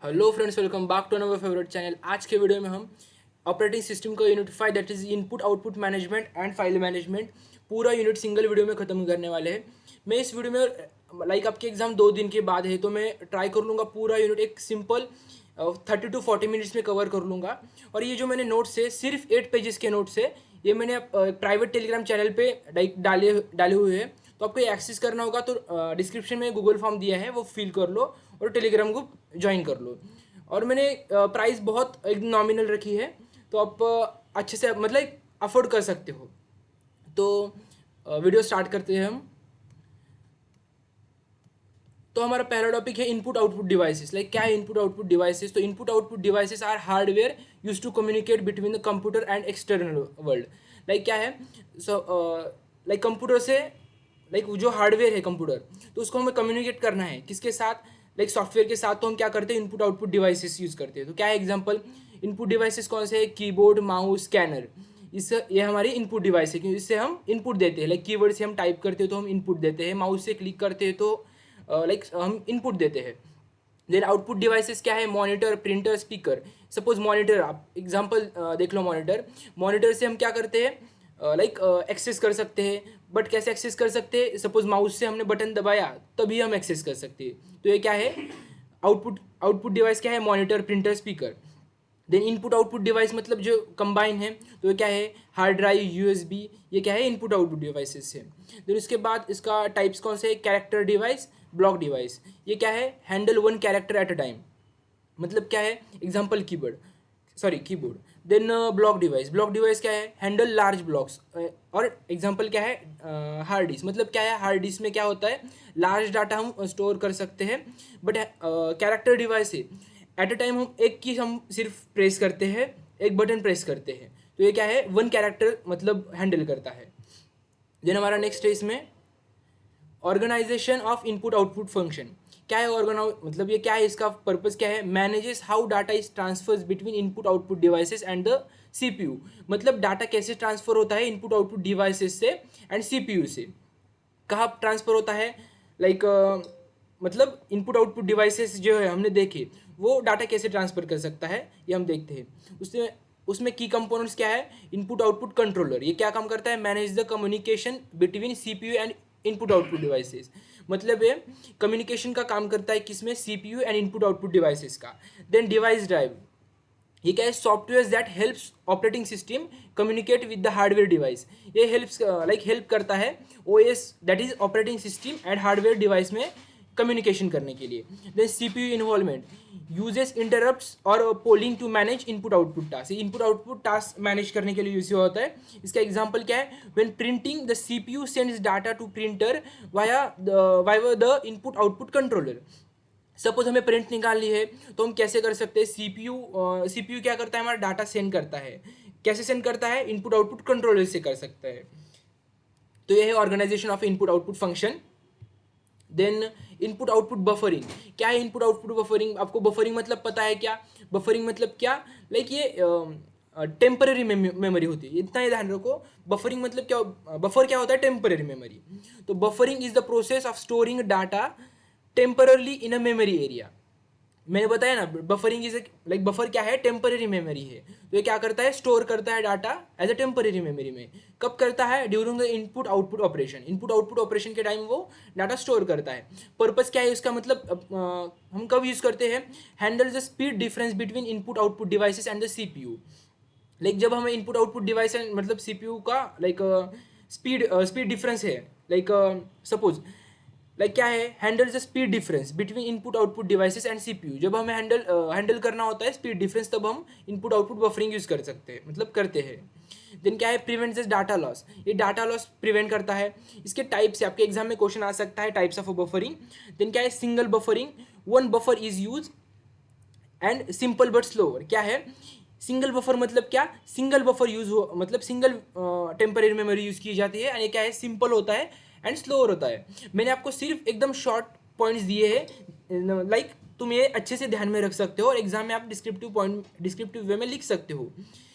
Hello friends, welcome back to our favourite channel. आज के video में हम ऑपरेटिंग सिस्टम का unit 5 that is input output management and file management पूरा unit single video में ख़त्म करने वाले हैं। मैं इस वीडियो में आपके एग्जाम 2 दिन के बाद है तो मैं ट्राई कर लूँगा पूरा यूनिट एक सिंपल 30 to 40 मिनट्स में कवर कर लूँगा। और ये जो मैंने नोट्स है सिर्फ 8 पेजेस के नोट्स है, ये मैंने प्राइवेट टेलीग्राम चैनल पे डाले हुए हैं। तो आपको एक्सेस करना होगा तो डिस्क्रिप्शन में गूगल फॉर्म दिया है, वो फिल कर लो और टेलीग्राम ग्रुप ज्वाइन कर लो। और मैंने प्राइस बहुत एक नॉमिनल रखी है, तो आप अच्छे से मतलब अफोर्ड कर सकते हो। तो वीडियो स्टार्ट करते हैं हम। तो हमारा पहला टॉपिक है इनपुट आउटपुट डिवाइसेस। क्या है इनपुट आउटपुट डिवाइसेस? तो input output devices are hardware use to communicate between the computer and external world. क्या है? सो कंप्यूटर से जो हार्डवेयर है कंप्यूटर, तो उसको हमें कम्युनिकेट करना है किसके साथ? सॉफ्टवेयर के साथ। तो हम क्या करते हैं? इनपुट आउटपुट डिवाइसेस यूज़ करते हैं। तो क्या है एग्जांपल? इनपुट डिवाइसेस कौन से है? Keyboard, mouse, scanner. ये हमारी इनपुट डिवाइस है क्योंकि इससे हम इनपुट देते हैं। कीवर्ड से हम टाइप करते हैं तो हम इनपुट देते हैं, माउस से क्लिक करते हैं तो हम इनपुट देते हैं। देन आउटपुट डिवाइसेस क्या है? Monitor, printer, speaker. Suppose monitor, आप एग्जांपल देख लो। मॉनिटर से हम क्या करते हैं? एक्सेस कर सकते हैं। बट कैसे एक्सेस कर सकते हैं? सपोज माउस से हमने बटन दबाया तभी हम एक्सेस कर सकते हैं। तो ये क्या है? आउटपुट आउटपुट डिवाइस क्या है? Monitor, printer, speaker. Then input output device मतलब जो कंबाइन है, तो ये क्या है? Hard drive, USB. ये क्या है? इनपुट आउटपुट डिवाइसेस है। देन उसके बाद इसका टाइप्स कौन से है? Character device, block device. ये क्या है? Handle one character at a time. मतलब क्या है? Example keyboard. Then block device क्या है? Handle large blocks. और एग्जाम्पल क्या है? Hard disk. मतलब क्या है? हार्ड डिस्क में क्या होता है? लार्ज डाटा हम स्टोर कर सकते हैं। बट कैरेक्टर डिवाइस है, एट अ टाइम हम एक की हम सिर्फ प्रेस करते हैं, एक बटन प्रेस करते हैं। तो ये क्या है? वन कैरेक्टर मतलब हैंडल करता है। देन हमारा नेक्स्ट है इसमें organisation of input output function. क्या है ऑर्गेनाइज? मतलब ये क्या है? इसका पर्पस क्या है? Manages how data is transfers between input output devices and the CPU. मतलब डाटा कैसे ट्रांसफर होता है इनपुट आउटपुट डिवाइसेस से एंड सीपीयू से। कहाँ ट्रांसफर होता है? लाइक मतलब इनपुट आउटपुट डिवाइसेस जो है हमने देखे, वो डाटा कैसे ट्रांसफर कर सकता है ये हम देखते हैं। उसमें उसमें की कंपोनेंट्स क्या है? Input output controller. ये क्या काम करता है? Manage the communication between CPU and input output devices. मतलब ये कम्युनिकेशन का काम करता है किसमें? CPU and input output devices का। देन डिवाइस ड्राइव, ये क्या है? Software that helps operating system communicate with the hardware device. ये हेल्प करता है OS that is operating system and hardware device में कम्युनिकेशन करने के लिए। Then CPU involvement, uses interrupts और polling to manage input output task. Input output task manage करने के लिए यूज होता है। इसका एग्जांपल क्या है? When printing the CPU sends data to printer via the input output controller. Suppose हमें प्रिंट निकालनी है तो हम कैसे कर सकते हैं? सीपीयू क्या करता है? हमारा डाटा सेंड करता है। कैसे सेंड करता है? इनपुट आउटपुट कंट्रोलर से कर सकता है। तो ये है organisation of input output function. Then input output buffering. क्या है इनपुट आउटपुट बफरिंग? आपको बफरिंग मतलब पता है क्या? बफरिंग मतलब क्या? ये टेम्पररी मेमोरी होती है, इतना ही ध्यान रखो। बफरिंग मतलब क्या? बफर क्या होता है? Temporary memory. तो buffering is the process of storing data temporarily in a memory area. मैंने बताया ना, बफरिंग इज बफर क्या है? टेम्पररी मेमोरी है। तो ये क्या करता है? स्टोर करता है data as a temporary memory में। कब करता है? During the input output operation. Input output operation के टाइम वो डाटा स्टोर करता है। पर्पस क्या है इसका? मतलब हम कब यूज करते हैं? Handle the speed difference between input output devices and the CPU. जब हमें इनपुट आउटपुट डिवाइस मतलब सीपीयू का स्पीड डिफरेंस है। सपोज क्या है? Handle the speed difference between input output devices and CPU. जब हमें हैंडल करना होता है स्पीड डिफरेंस, तब हम इनपुट आउटपुट बफरिंग यूज कर सकते हैं, मतलब करते हैं। देन क्या है? Prevents this data loss. ये डाटा लॉस प्रिवेंट करता है। इसके टाइप्स से आपके एग्जाम में क्वेश्चन आ सकता है, टाइप्स ऑफ बफरिंग। देन क्या है? Single buffering, one buffer is use and simple but slower. क्या है? सिंगल बफर मतलब क्या? सिंगल बफर यूज हो मतलब सिंगल टेम्पररी मेमोरी यूज की जाती है। यानी क्या है? सिंपल होता है एंड स्लोअर होता है। मैंने आपको सिर्फ एकदम शॉर्ट पॉइंट्स दिए हैं, तुम ये अच्छे से ध्यान में रख सकते हो और एग्जाम में आप डिस्क्रिप्टिव वे में लिख सकते हो।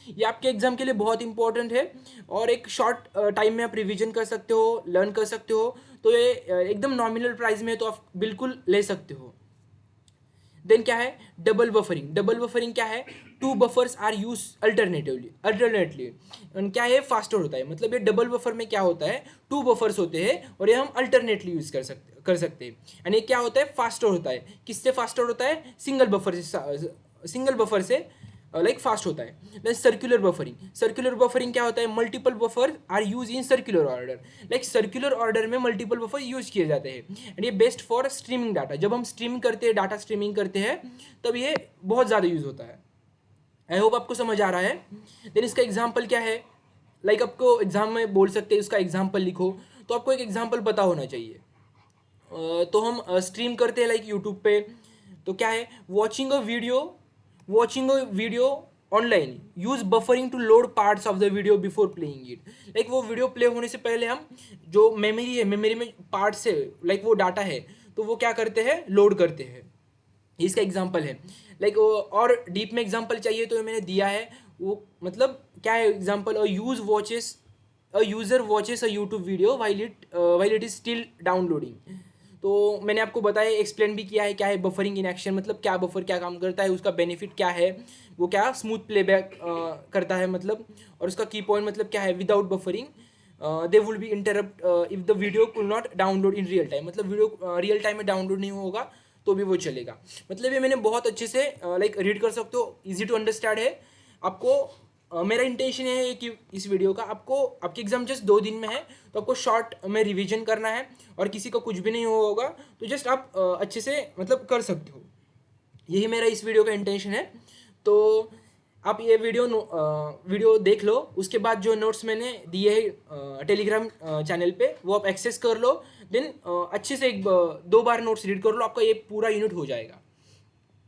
ये आपके एग्जाम के लिए बहुत इंपॉर्टेंट है और एक शॉर्ट टाइम में आप रिवीजन कर सकते हो, लर्न कर सकते हो। तो ये एकदम नॉमिनल प्राइस में है, तो आप बिल्कुल ले सकते हो। देन क्या है डबल बफरिंग। डबल बफरिंग क्या है, two buffers are use alternately क्या है फास्टर होता है। मतलब ये डबल बफर में क्या होता है, टू बफर्स होते हैं और ये हम अल्टरनेटली यूज कर सकते हैं। यानी ये क्या होता है फास्टर होता है। किससे फास्टर होता है, सिंगल बफर से लाइक फास्ट होता है। Then circular buffering. Circular buffering क्या होता है, multiple buffer are use in circular order. Like circular order में मल्टीपल बफर यूज किए जाते हैं एंड ये बेस्ट फॉर स्ट्रीमिंग डाटा। जब हम स्ट्रीम करते हैं, डाटा स्ट्रीमिंग करते हैं, तब ये बहुत ज़्यादा यूज होता है। आई होप आपको समझ आ रहा है। देन इसका एग्जाम्पल क्या है, लाइक आपको एग्जाम में बोल सकते हैं उसका एग्जाम्पल लिखो, तो आपको एक एग्जाम्पल पता होना चाहिए। तो हम स्ट्रीम करते हैं लाइक यूट्यूब पे, तो क्या है watching a video online use buffering to load parts of the video before playing it. Like वो वीडियो प्ले होने से पहले हम जो मेमोरी में पार्ट्स है, लाइक वो डाटा है, तो वो क्या करते हैं, लोड करते हैं। इसका एग्जाम्पल है। लाइक और डीप में एग्जाम्पल चाहिए तो मैंने दिया है वो, मतलब क्या है example, a user watches a YouTube video while it is still downloading. तो मैंने आपको बताया, एक्सप्लेन भी किया है क्या है बफरिंग इन एक्शन, मतलब क्या बफर क्या काम करता है, उसका बेनिफिट क्या है, वो क्या स्मूथ प्लेबैक करता है मतलब, और उसका की पॉइंट मतलब क्या है, without buffering they would be interrupt if the video could not download in real time. मतलब वीडियो रियल टाइम में डाउनलोड नहीं होगा तो भी वो चलेगा। मतलब ये मैंने बहुत अच्छे से लाइक रीड कर सकते हो, इजी टू अंडरस्टैंड है आपको। मेरा इंटेंशन है कि इस वीडियो का आपको, आपके एग्जाम जस्ट 2 दिन में है तो आपको शॉर्ट में रिवीजन करना है, और किसी को कुछ भी नहीं होगा तो जस्ट आप अच्छे से मतलब कर सकते हो। यही मेरा इस वीडियो का इंटेंशन है। तो आप ये वीडियो देख लो, उसके बाद जो नोट्स मैंने दिए हैं टेलीग्राम चैनल पे वो आप एक्सेस कर लो। देन अच्छे से 2 बार नोट्स रीड कर लो, आपका ये पूरा यूनिट हो जाएगा।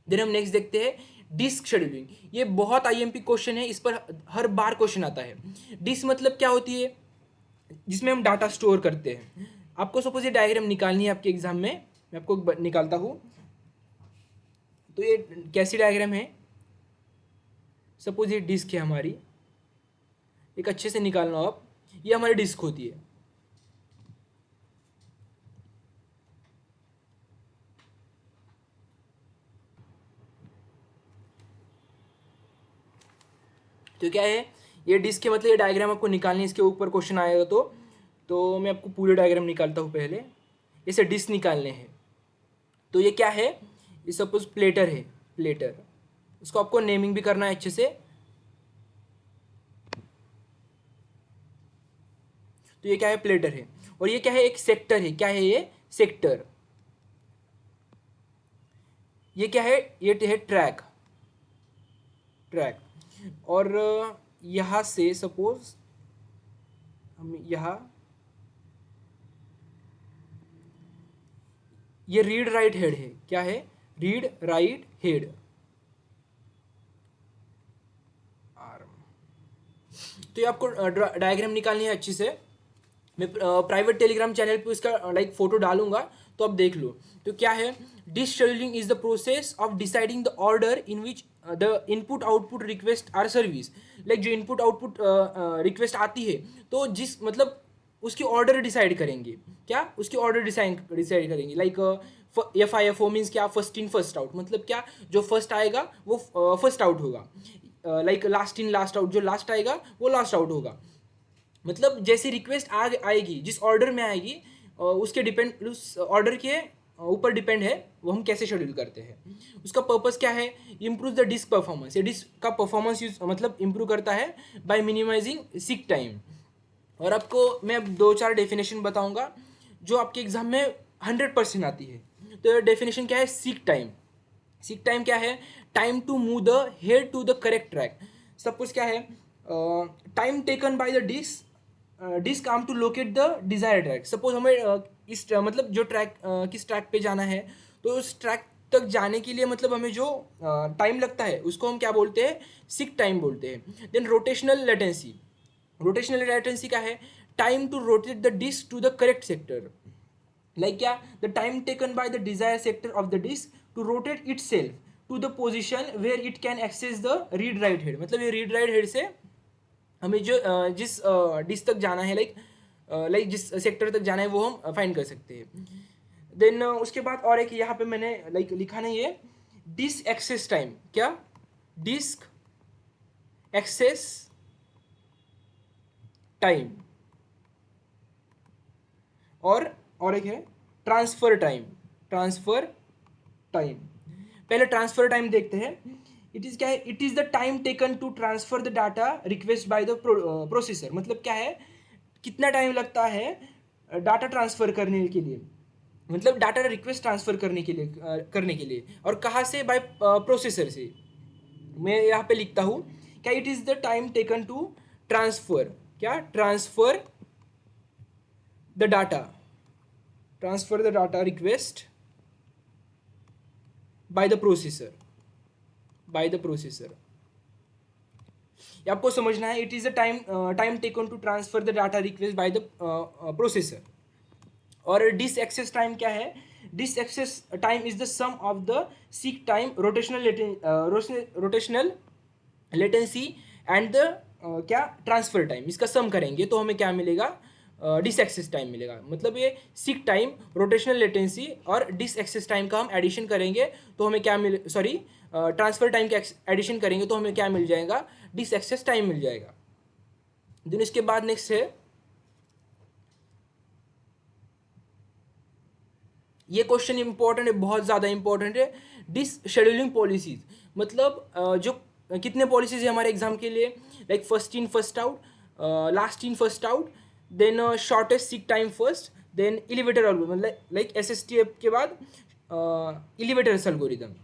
देन हम नेक्स्ट देखते हैं डिस्क शेड्यूलिंग। ये बहुत आईएमपी क्वेश्चन है, इस पर हर बार क्वेश्चन आता है। डिस्क मतलब क्या होती है, जिसमें हम डाटा स्टोर करते हैं। आपको सपोज ये डायग्राम निकालनी है आपके एग्जाम में, मैं आपको निकालता हूँ। तो ये कैसी डायग्राम है, सपोज ये डिस्क है हमारी, एक अच्छे से निकालना हो आप, ये हमारी डिस्क होती है। तो क्या है, ये डिस्क है, मतलब ये डायग्राम आपको निकालनी है, इसके ऊपर क्वेश्चन आएगा तो मैं आपको पूरे डायग्राम निकालता हूँ पहले। इसे डिस्क निकालने हैं, तो ये क्या है, ये सपोज प्लेटर है, प्लेटर, उसको आपको नेमिंग भी करना है अच्छे से। तो ये क्या है, प्लेटर है, और ये क्या है, एक सेक्टर है। क्या है ये, सेक्टर। ये क्या है, ये है ट्रैक, ट्रैक। और यहाँ से सपोज हम यहाँ, ये रीड राइट हेड है। क्या है, रीड राइट हेड आर्म। तो ये आपको डायग्राम निकालनी है अच्छी से। मैं प्राइवेट टेलीग्राम चैनल पे इसका लाइक फोटो डालूंगा, तो आप देख लो। तो क्या है, disk scheduling is the process of deciding the order in which the input output request are service. Like जो इनपुट आउटपुट रिक्वेस्ट आती है, तो जिस मतलब उसकी ऑर्डर डिसाइड करेंगे। क्या, उसकी ऑर्डर डिसाइड करेंगे। लाइक FIFO मीन्स क्या, फर्स्ट इन फर्स्ट आउट। मतलब क्या, जो फर्स्ट आएगा वो फर्स्ट आउट होगा। Like last in last out, जो लास्ट आएगा वो लास्ट आउट होगा। मतलब जैसी रिक्वेस्ट आएगी, जिस ऑर्डर में आएगी, उसके डिपेंड, उस ऑर्डर के ऊपर डिपेंड है वो हम कैसे शेड्यूल करते हैं। उसका पर्पस क्या है, इम्प्रूव द डिस्क परफॉर्मेंस। ये डिस्क का परफॉर्मेंस यूज मतलब इम्प्रूव करता है बाय मिनिमाइजिंग सीक टाइम। और आपको मैं अब 2-4 डेफिनेशन बताऊंगा जो आपके एग्जाम में 100% आती है। तो डेफिनेशन क्या है, सीक टाइम। सीक टाइम क्या है, time to move the head to the correct track. Suppose क्या है, time taken by the disk arm to locate the desire track. Suppose हमें मतलब जो ट्रैक किस ट्रैक पे जाना है, तो उस ट्रैक तक जाने के लिए मतलब हमें जो टाइम लगता है उसको हम क्या बोलते हैं, सीक टाइम बोलते हैं। Then rotational latency. Rotational latency क्या है, time to rotate the disk to the correct sector. Like क्या, the time taken by the desire sector of the disk to rotate itself to the position where it can access the read write head. मतलब ये read write head से हमें जो जिस disc तक जाना है, लाइक जिस सेक्टर तक जाना है वो हम फाइंड कर सकते हैं। देन उसके बाद और एक यहाँ पे मैंने लाइक लिखा नहीं है, डिस्क एक्सेस टाइम, क्या, डिस्क एक्सेस टाइम, और एक है ट्रांसफर टाइम। ट्रांसफर टाइम, पहले ट्रांसफर टाइम देखते हैं। इट इज क्या है, it is the time taken to transfer the data request by the processor. मतलब क्या है, कितना टाइम लगता है डाटा ट्रांसफर करने के लिए, मतलब डाटा रिक्वेस्ट ट्रांसफर करने के लिए, और कहाँ से, बाय प्रोसेसर से। मैं यहाँ पे लिखता हूँ क्या, it is the time taken to transfer, क्या, the data transfer the data request by the processor, by the processor. ये आपको समझना है, it is the time taken to transfer the data request by the processor. और disk access time क्या है, disk access time is the sum of the seek time, rotational latency and the क्या, transfer time. इसका sum करेंगे तो हमें क्या मिलेगा, डिस्क एक्सेस टाइम मिलेगा। मतलब ये सीक टाइम, रोटेशनल लेटेंसी और डिस्क एक्सेस टाइम का हम एडिशन करेंगे तो हमें क्या मिले, सॉरी, ट्रांसफर टाइम का एडिशन करेंगे तो हमें क्या मिल जाएगा, डिस्क एक्सेस टाइम मिल जाएगा। देन इसके बाद नेक्स्ट है, ये क्वेश्चन इंपॉर्टेंट है, बहुत ज़्यादा इंपॉर्टेंट है, डिस्क शेड्यूलिंग पॉलिसीज। मतलब जो कितने पॉलिसीज है हमारे एग्जाम के लिए, like first in first out, last in first out, then shortest seek time first, then elevator algorithm, like SSTF के बाद एलिवेटर एल्गोरिथम।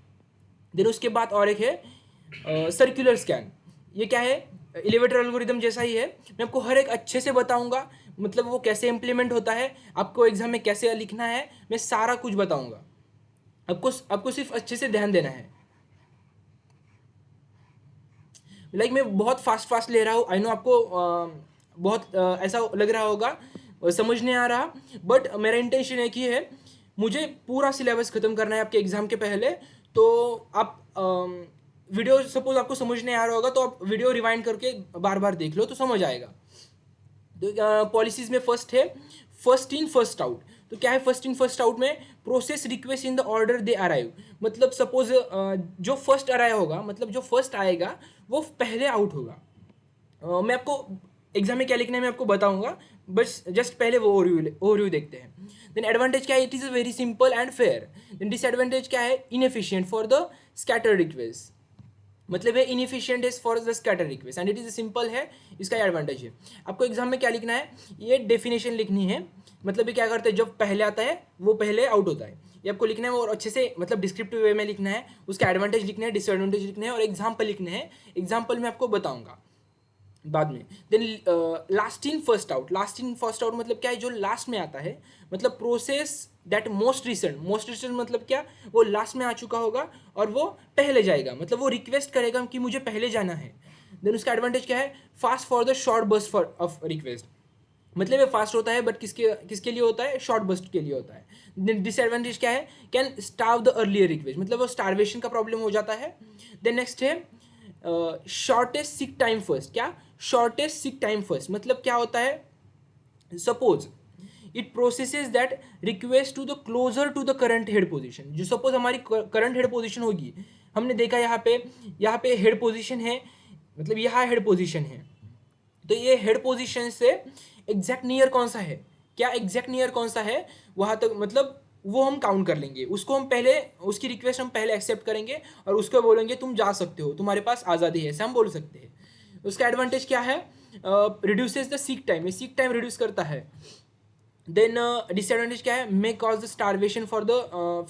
देन उसके बाद और एक है सर्कुलर स्कैन। ये क्या है, एलिवेटर एल्गोरिथम जैसा ही है, मैं आपको हर एक अच्छे से बताऊंगा, मतलब वो कैसे इम्प्लीमेंट होता है, आपको एग्जाम में कैसे लिखना है, मैं सारा कुछ बताऊंगा। आपको सिर्फ अच्छे से ध्यान देना है। लाइक मैं बहुत फास्ट फास्ट ले रहा हूँ, आई नो आपको बहुत ऐसा लग रहा होगा, समझ नहीं आ रहा, बट मेरा इंटेंशन है कि है मुझे पूरा सिलेबस ख़त्म करना है आपके एग्ज़ाम के पहले। तो आप वीडियो सपोज आपको समझ नहीं आ रहा होगा तो आप वीडियो रिवाइंड करके बार बार देख लो तो समझ आएगा। तो पॉलिसीज़ में फर्स्ट है फर्स्ट इन फर्स्ट आउट। तो क्या है फर्स्ट इन फर्स्ट आउट में, process request in the order they arrive. मतलब सपोज जो फर्स्ट अराइव होगा, मतलब जो फर्स्ट आएगा वो पहले आउट होगा। मैं आपको एग्जाम में क्या लिखना है मैं आपको बताऊंगा, बस जस्ट पहले वो ओवरव्यू देखते हैं। देन एडवांटेज क्या है, it is a very simple and fair. Then disadvantage क्या है, inefficient for the scatter request. मतलब ये inefficient is for the scatter request and it is simple है, इसका एडवांटेज है। आपको एग्जाम में क्या लिखना है, ये डेफिनेशन लिखनी है। मतलब ये क्या करते हैं, जब पहले आता है वो पहले आउट होता है, ये आपको लिखना है और अच्छे से मतलब डिस्क्रिप्टिव वे में लिखना है। उसका एडवांटेज लिखना है, डिसएडवांटेज लिखना है और एग्जाम्पल लिखने हैं। एग्जाम्पल मैं आपको बताऊंगा बाद में। Then last in first out. Last in first out मतलब क्या है, जो लास्ट में आता है, मतलब प्रोसेस दैट मोस्ट रिसेंट मतलब क्या, वो लास्ट में आ चुका होगा और वो पहले जाएगा, मतलब वो रिक्वेस्ट करेगा कि मुझे पहले जाना है। देन उसका एडवांटेज क्या है, fast for the short burst for of request. मतलब ये फास्ट होता है बट किसके किसके लिए होता है, शॉर्ट बस्ट के लिए होता है। डिसएडवांटेज क्या है, can starve the earlier request, मतलब वो स्टार्वेशन का प्रॉब्लम हो जाता है। देन नेक्स्ट है शॉर्टेस्ट सिक टाइम फर्स्ट। क्या, शॉर्टेस्ट सिक टाइम फर्स्ट मतलब क्या होता है, suppose it processes that request to the closer to the current head position. जो सपोज हमारी करंट हेड पोजीशन होगी, हमने देखा यहाँ पे हेड पोजीशन है, मतलब यहाँ हेड पोजीशन है, तो ये हेड पोजीशन से एग्जैक्ट नियर कौन सा है, क्या एग्जैक्ट नियर कौन सा है वहाँ तक, मतलब वो हम काउंट कर लेंगे, उसको हम पहले, उसकी रिक्वेस्ट हम पहले एक्सेप्ट करेंगे और उसको बोलेंगे तुम जा सकते हो, तुम्हारे पास आज़ादी है, ऐसे हम बोल सकते हैं। उसका एडवांटेज क्या है, रिड्यूसेस द सीक टाइम, ये सीक टाइम रिड्यूस करता है। देन डिसएडवांटेज क्या है, may cause the starvation for the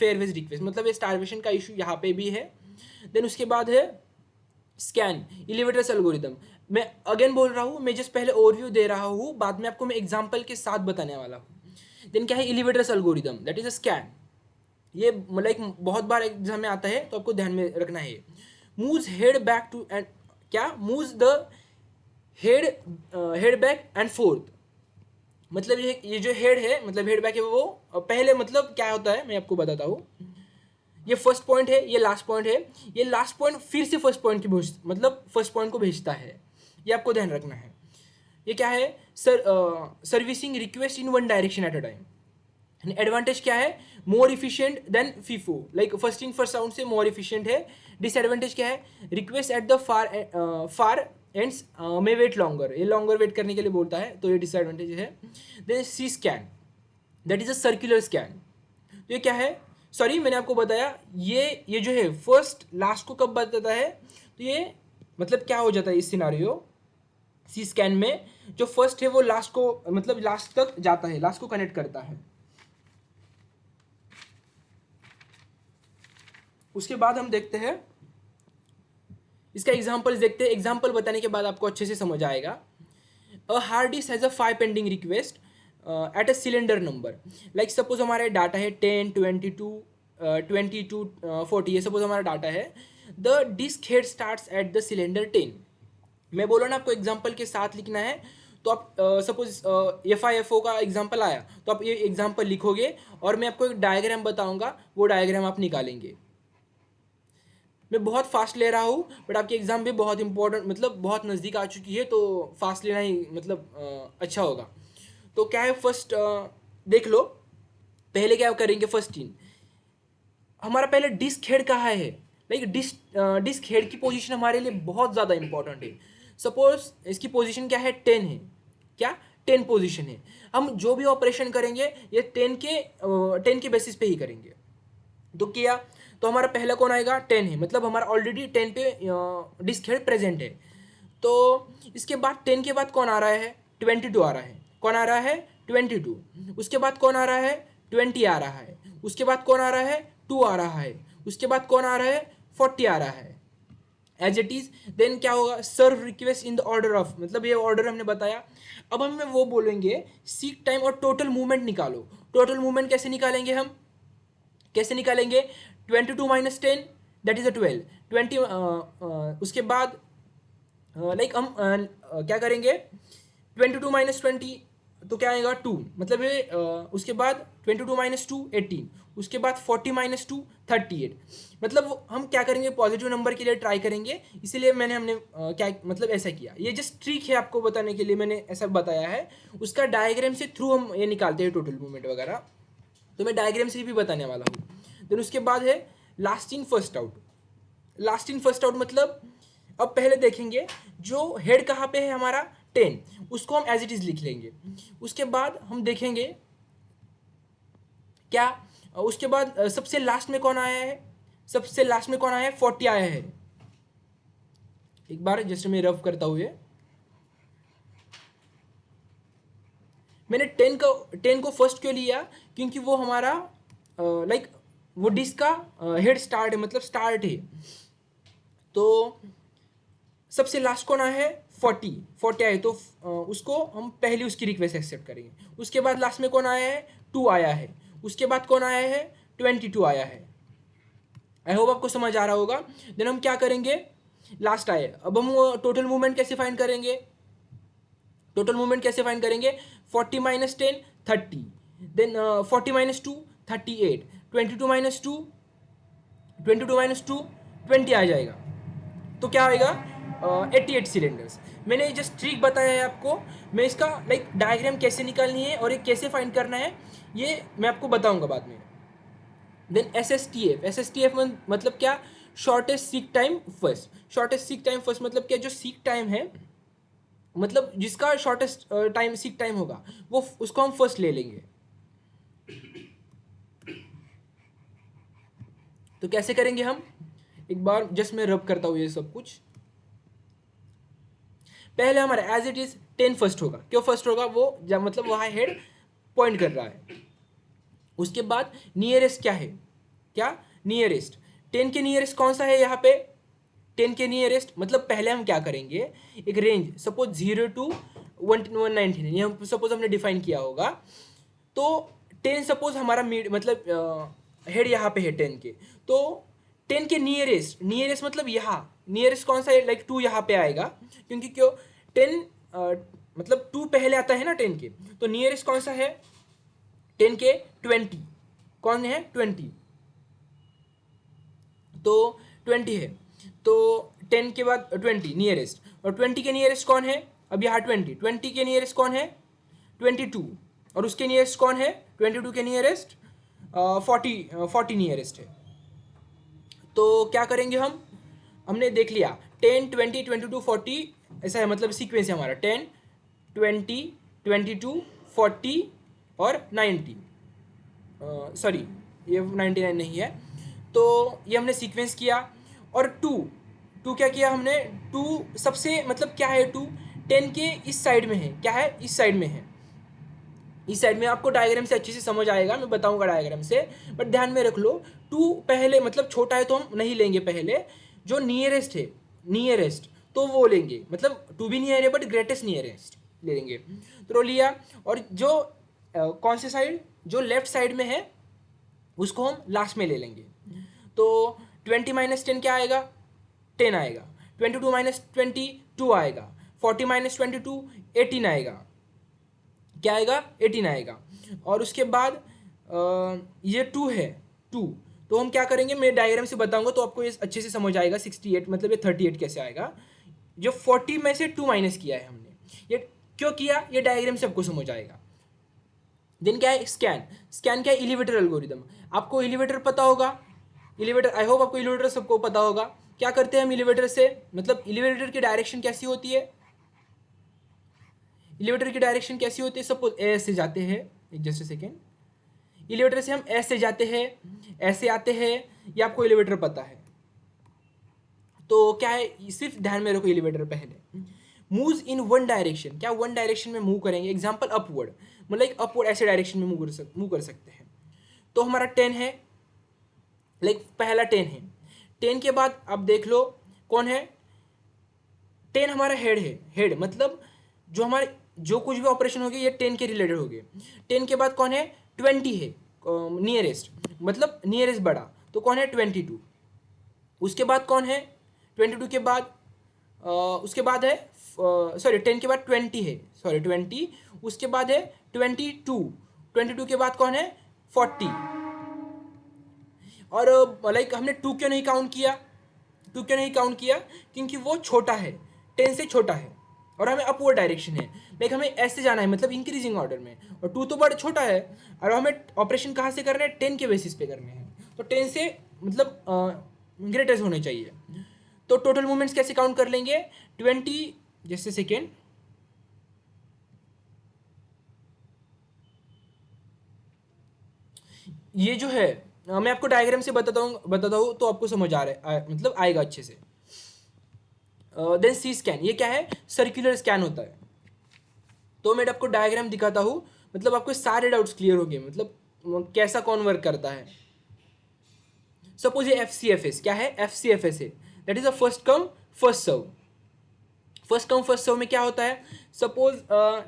fairways request, मतलब ये स्टारवेशन का इशू यहाँ पे भी है। देन उसके बाद है स्कैन एलिवेटर्स एल्गोरिथम। मैं अगेन बोल रहा हूँ, मैं जस्ट पहले ओवरव्यू दे रहा हूँ, बाद में आपको मैं एग्जांपल के साथ बताने वाला हूँ। देन क्या है elevators algorithm, that is a scan. ये मतलब एक बहुत बार एग्जाम में आता है तो आपको ध्यान में रखना है। Moves head back to end, क्या, moves the head back and forth. मतलब ये जो हेड है, मतलब हेड बैक है, वो पहले मतलब क्या होता है मैं आपको बताता हूँ। ये फर्स्ट पॉइंट है, ये लास्ट पॉइंट है, ये लास्ट पॉइंट फिर से फर्स्ट पॉइंट की मतलब फर्स्ट पॉइंट को भेजता है, ये आपको ध्यान रखना है। ये क्या है, servicing request in one direction at a time. Advantage क्या है, more efficient than FIFO, like first in first out से मोर इफिशियंट है। डिसएडवांटेज क्या है, request at the far ends में वेट लॉन्गर, ये लॉन्गर वेट करने के लिए बोलता है, तो ये डिसएडवांटेज है। Then C scan, that is a circular scan, तो ये क्या है, सॉरी मैंने आपको बताया ये जो है फर्स्ट लास्ट को कब बताता है, तो ये मतलब क्या हो जाता है इस सिनारियो सी स्कैन में, जो फर्स्ट है वो लास्ट को मतलब लास्ट तक जाता है, लास्ट को कनेक्ट करता है। उसके बाद हम देखते हैं इसका एग्जाम्पल देखते हैं, एग्जाम्पल बताने के बाद आपको अच्छे से समझ आएगा। A hard disk has a 5 pending request at a cylinder number, like suppose हमारा डाटा है 10 22 40, ये सपोज हमारा डाटा है। The disk head starts at the cylinder 10, मैं बोला ना आपको एग्जाम्पल के साथ लिखना है, तो आप सपोज FIFO का एग्जाम्पल आया तो आप ये एग्जाम्पल लिखोगे और मैं आपको एक डायग्राम बताऊंगा, वो डायग्राम आप निकालेंगे। मैं बहुत फास्ट ले रहा हूँ बट आपकी एग्ज़ाम भी बहुत इंपॉर्टेंट मतलब बहुत नज़दीक आ चुकी है, तो फास्ट लेना ही मतलब अच्छा होगा। तो क्या है फर्स्ट देख लो, पहले क्या करेंगे, फर्स्ट इन हमारा पहले डिस्क हेड कहाँ है, लाइक डिस्क हेड की पोजीशन हमारे लिए बहुत ज़्यादा इंपॉर्टेंट है। सपोज इसकी पोजीशन क्या है, 10 है, क्या 10 पोजीशन है, हम जो भी ऑपरेशन करेंगे ये 10 के बेसिस पे ही करेंगे। तो किया तो हमारा पहला कौन आएगा, 10 है, मतलब हमारा ऑलरेडी 10 पे डिस्क हेड प्रेजेंट है। तो इसके बाद 10 के बाद कौन आ रहा है, 22 आ रहा है, कौन आ रहा है 22, उसके बाद कौन आ रहा है 20 आ रहा है, उसके बाद कौन आ रहा है 2 आ रहा है, उसके बाद कौन आ रहा है 40 आ रहा है, एज इट इज। देन क्या होगा, serve request in the order of, मतलब ये ऑर्डर हमने बताया। अब हमें वो बोलेंगे सीक टाइम और टोटल मूवमेंट निकालो। टोटल मूवमेंट कैसे निकालेंगे, हम कैसे निकालेंगे, 22 माइनस 10 दैट इज अ 12, 20 उसके बाद लाइक हम क्या करेंगे, 22 माइनस 20 तो क्या आएगा 2, मतलब ये उसके बाद 22 माइनस 2 18, उसके बाद 40 माइनस 2 38, मतलब हम क्या करेंगे पॉजिटिव नंबर के लिए ट्राई करेंगे, इसीलिए हमने क्या मतलब ऐसा किया, ये जस्ट ट्रिक है आपको बताने के लिए मैंने ऐसा बताया है। उसका डायग्राम से थ्रू हम ये निकालते हैं टोटल मूवमेंट वगैरह, तो मैं डायग्राम से भी बताने वाला हूँ। देन उसके बाद है last in first out. Last in first out मतलब अब पहले देखेंगे जो हेड कहाँ पे है हमारा 10, उसको हम एज इट इज लिख लेंगे। उसके बाद हम देखेंगे क्या, उसके बाद सबसे लास्ट में कौन आया है, सबसे लास्ट में कौन आया है 40 आया है। एक बार जैसे मैं रफ करता हुए, मैंने 10 को फर्स्ट क्यों लिया, क्योंकि वो हमारा लाइक वो डिस्क का हेड स्टार्ट है, मतलब स्टार्ट है। तो सबसे लास्ट कौन आया है 40 आए, तो उसको हम पहले उसकी रिक्वेस्ट एक्सेप्ट करेंगे। उसके बाद लास्ट में कौन आया है 2 आया है, उसके बाद कौन आया है 22 आया है। आई होप आपको समझ आ रहा होगा। देन हम क्या करेंगे, लास्ट आए, अब हम टोटल मूवमेंट कैसे फाइंड करेंगे, टोटल मूवमेंट कैसे फाइंड करेंगे, 40 माइनस 10 30, देन 40 माइनस 2 38, 22 माइनस 2 20 आ जाएगा, तो क्या आएगा 88 सिलेंडर्स। मैंने जस्ट ट्रिक बताया है आपको, मैं इसका लाइक डायग्राम कैसे निकालनी है और ये कैसे फाइंड करना है ये मैं आपको बताऊंगा बाद में। Then S S T F मतलब क्या, shortest seek time first. Shortest seek time first मतलब क्या, जो सीक टाइम है मतलब जिसका शॉर्टेस्ट टाइम सीक टाइम होगा वो उसको हम फर्स्ट ले लेंगे। तो कैसे करेंगे हम, एक बार जस्ट मैं रब करता हूँ ये सब कुछ। पहले हमारा एज इट इज 10 फर्स्ट होगा, क्यों फर्स्ट होगा, वो जब मतलब वहाँ हेड पॉइंट कर रहा है। उसके बाद नियरेस्ट क्या है, क्या नियरेस्ट, 10 के नियरेस्ट कौन सा है यहाँ पे, 10 के नियरेस्ट मतलब पहले हम क्या करेंगे, एक रेंज सपोज 0 to 119 ये हम सपोज हमने डिफाइन किया होगा। तो 10 सपोज हमारा मिड मतलब हेड यहाँ पे है 10 के, तो 10 के नियरेस्ट, नियरेस्ट मतलब यहाँ नियरेस्ट कौन सा है, लाइक 2 यहाँ पे आएगा, क्योंकि क्यों 10 मतलब 2 पहले आता है ना 10 के, तो नियरेस्ट कौन सा है 10 के 20, कौन है 20, तो 20 है, तो 10 के बाद 20 नियरेस्ट, और 20 के नियरेस्ट कौन है, अब यहाँ 20 के नियरेस्ट कौन है 22, और उसके नियरेस्ट कौन है 22 के नियरेस्ट 40 नियरेस्ट है। तो क्या करेंगे हम, हमने देख लिया 10 20 22 40 ऐसा है, मतलब सीक्वेंस है हमारा 10 20 22 40 और 90, सॉरी ये 99 नहीं है। तो ये हमने सीक्वेंस किया। और टू क्या किया हमने, टू सबसे मतलब क्या है, टू 10 के इस साइड में है, क्या है इस साइड में है, इस साइड में। आपको डायग्राम से अच्छे से समझ आएगा, मैं बताऊंगा डायग्राम से, बट ध्यान में रख लो टू पहले मतलब छोटा है तो हम नहीं लेंगे, पहले जो नियरेस्ट है, नियरेस्ट तो वो लेंगे, मतलब टू भी नियर है बट ग्रेटेस्ट नियरेस्ट ले लेंगे। तो लिया, और जो कौन से साइड, जो लेफ्ट साइड में है उसको हम लास्ट में ले लेंगे। तो 20 माइनस 10 क्या आएगा, 10 आएगा। 22 माइनस 20 2 आएगा। 40 माइनस 22 18 आएगा, क्या आएगा 18 आएगा। और उसके बाद ये 2 है 2, तो हम क्या करेंगे, मैं डायग्राम से बताऊंगा तो आपको ये अच्छे से समझ आएगा। 68 मतलब ये 38 कैसे आएगा, जो 40 में से 2 माइनस किया है हमने, ये क्यों किया ये डायग्राम से आपको समझ आएगा। देन क्या है स्कैन, स्कैन क्या है एलिवेटर एल्गोरिदम, आपको एलिवेटर पता होगा, एलिवेटर आई होप आपको एलिवेटर सबको पता होगा। क्या करते हैं हम एलिवेटर से, मतलब एलिवेटर की डायरेक्शन कैसी होती है, एलिवेटर की डायरेक्शन कैसी होती है, सपोज ए से जाते हैं, एक जस्ट सेकेंड, एलिवेटर से हम ऐसे जाते हैं, ऐसे आते हैं, ये आपको एलिवेटर पता है। तो क्या है, सिर्फ ध्यान में रखो एलिवेटर पहले मूव्स इन वन डायरेक्शन, क्या वन डायरेक्शन में मूव करेंगे, एग्जांपल अपवर्ड, मतलब एक अपवर्ड ऐसे डायरेक्शन में मूव कर सकते हैं। तो हमारा 10 है, लाइक पहला 10 है, 10 के बाद आप देख लो कौन है, 10 हमारा हेड है, हेड मतलब जो हमारे जो कुछ भी ऑपरेशन होगी ये 10 के रिलेटेड होगी। 10 के बाद कौन है, 20 है नियरेस्ट, मतलब नियरेस्ट बड़ा, तो कौन है 22। उसके बाद कौन है 22 के बाद, उसके बाद है सॉरी 10 के बाद 20 है, सॉरी 20, उसके बाद है 22, 22 के बाद कौन है 40। और लाइक हमने 2 क्यों नहीं काउंट किया, 2 क्यों नहीं काउंट किया, क्योंकि वो छोटा है, 10 से छोटा है और हमें अपवर्ड डायरेक्शन है, लाइक हमें ऐसे जाना है मतलब इंक्रीजिंग ऑर्डर में, और 2 तो बड़ा छोटा है और हमें ऑपरेशन कहाँ से करने हैं 10 के बेसिस पे करने हैं, तो 10 से मतलब ग्रेटेस्ट होने चाहिए। तो टोटल मूवमेंट्स कैसे काउंट कर लेंगे, 20 जैसे सेकेंड, ये जो है मैं आपको डायग्राम से बताता हूँ तो आपको समझ आ रहा है, मतलब आएगा अच्छे से। देन सी स्कैन, ये क्या है सर्कुलर स्कैन होता है। तो मैं आपको डायग्राम दिखाता हूँ, मतलब आपको सारे डाउट्स क्लियर हो गए, मतलब कैसा कौन वर्क करता है। सपोज ये FCFS, क्या है FCFS है, that is a first come first serve. First come first serve में क्या होता है, सपोज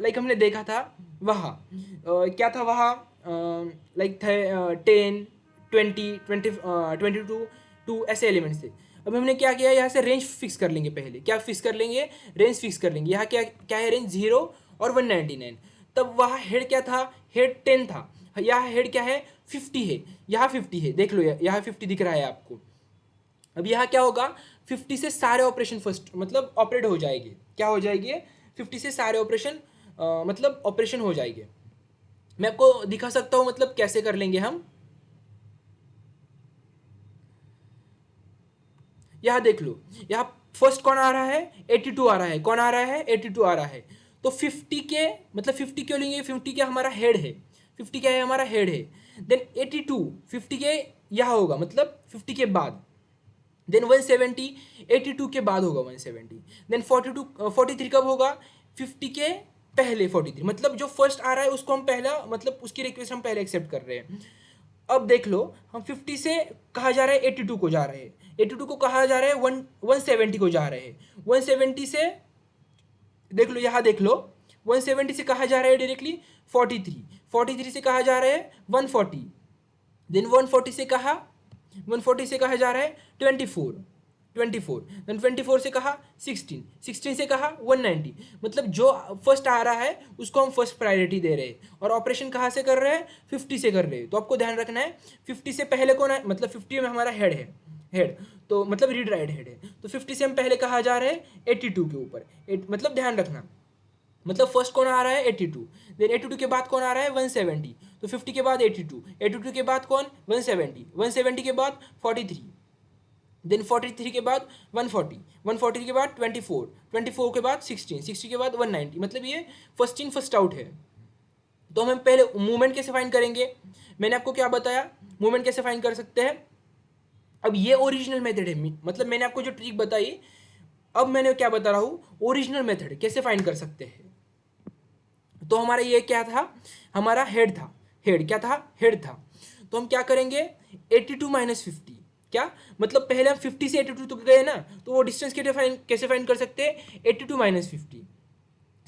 लाइक हमने देखा था वहाँ क्या था वहाँ, लाइक थे 10 20 22 टू ऐसे एलिमेंट्स थे। अब हमने क्या किया, यहाँ से रेंज फिक्स कर लेंगे, पहले क्या फिक्स कर लेंगे, रेंज फिक्स कर लेंगे। यहाँ क्या क्या है रेंज 0 और 199। तब वहाँ हेड क्या था, हेड 10 था, यहाँ हेड क्या है 50 है, यहाँ 50 है, देख लो यहाँ 50 दिख रहा है आपको। अब यहाँ क्या होगा, 50 से सारे ऑपरेशन फर्स्ट मतलब ऑपरेट हो जाएंगे, क्या हो जाएंगे 50 से सारे ऑपरेशन मतलब ऑपरेशन हो जाएंगे। मैं आपको दिखा सकता हूँ मतलब कैसे कर लेंगे हम, यहाँ देख लो, यहाँ फर्स्ट कौन आ रहा है 82 आ रहा है, कौन आ रहा है 82 आ रहा है। तो 50 के मतलब 50 क्यों लेंगे, 50 क्या हमारा हेड है, 50 क्या है हमारा हेड है। देन 82 50 के यहाँ होगा मतलब 50 के बाद, देन 170 82 के बाद होगा 170, देन 42 43 कब होगा 50 के पहले 43, मतलब जो फर्स्ट आ रहा है उसको हम पहला मतलब उसकी रिक्वेस्ट हम पहले एक्सेप्ट कर रहे हैं। अब देख लो हम 50 से कहा जा रहा है 82 को जा रहे हैं, 82 को कहा जा रहा है 170 को जा रहे हैं, 170 से देख लो यहाँ देख लो 170 से कहा जा रहा है डायरेक्टली 43, 43 से कहा जा रहा है 140, देन 140 से कहा 140 से कहा जा रहा है 24, 24 देन 24 से कहा 16, 16 से कहा 190, मतलब जो फर्स्ट आ रहा है उसको हम फर्स्ट प्रायोरिटी दे रहे हैं और ऑपरेशन कहाँ से कर रहे हैं 50 से कर रहे हैं। तो आपको ध्यान रखना है 50 से पहले कौन है, मतलब 50 में हमारा हेड है, हेड तो मतलब रीड राइट हेड है, तो 50 से हम पहले कहा जा रहे हैं 82 के ऊपर, मतलब ध्यान रखना मतलब फर्स्ट कौन आ रहा है 82, देन 82 के बाद कौन आ रहा है 170, तो 50 के बाद 82, 82 के बाद कौन 170, 170 के बाद 43, देन 43 के बाद 140, 140 के बाद 24, 24 के बाद 16, 60 के बाद 190, मतलब ये फर्स्ट इन फर्स्ट आउट है। तो हम पहले मूवमेंट कैसे फाइंड करेंगे, मैंने आपको क्या बताया, मूवमेंट कैसे फाइंड कर सकते हैं। अब ये ओरिजिनल मेथड है, मतलब मैंने आपको जो ट्रिक बताई, अब मैंने क्या बता रहा हूँ, ओरिजिनल मेथड कैसे फाइंड कर सकते हैं। तो हमारा ये क्या था, हमारा हेड था, हेड क्या था, हेड था। तो हम क्या करेंगे 82 माइनस 50, क्या मतलब पहले हम 50 से 82 तक गए ना, तो वो डिस्टेंस कैसे फाइंड कर सकते हैं 82 माइनस 50,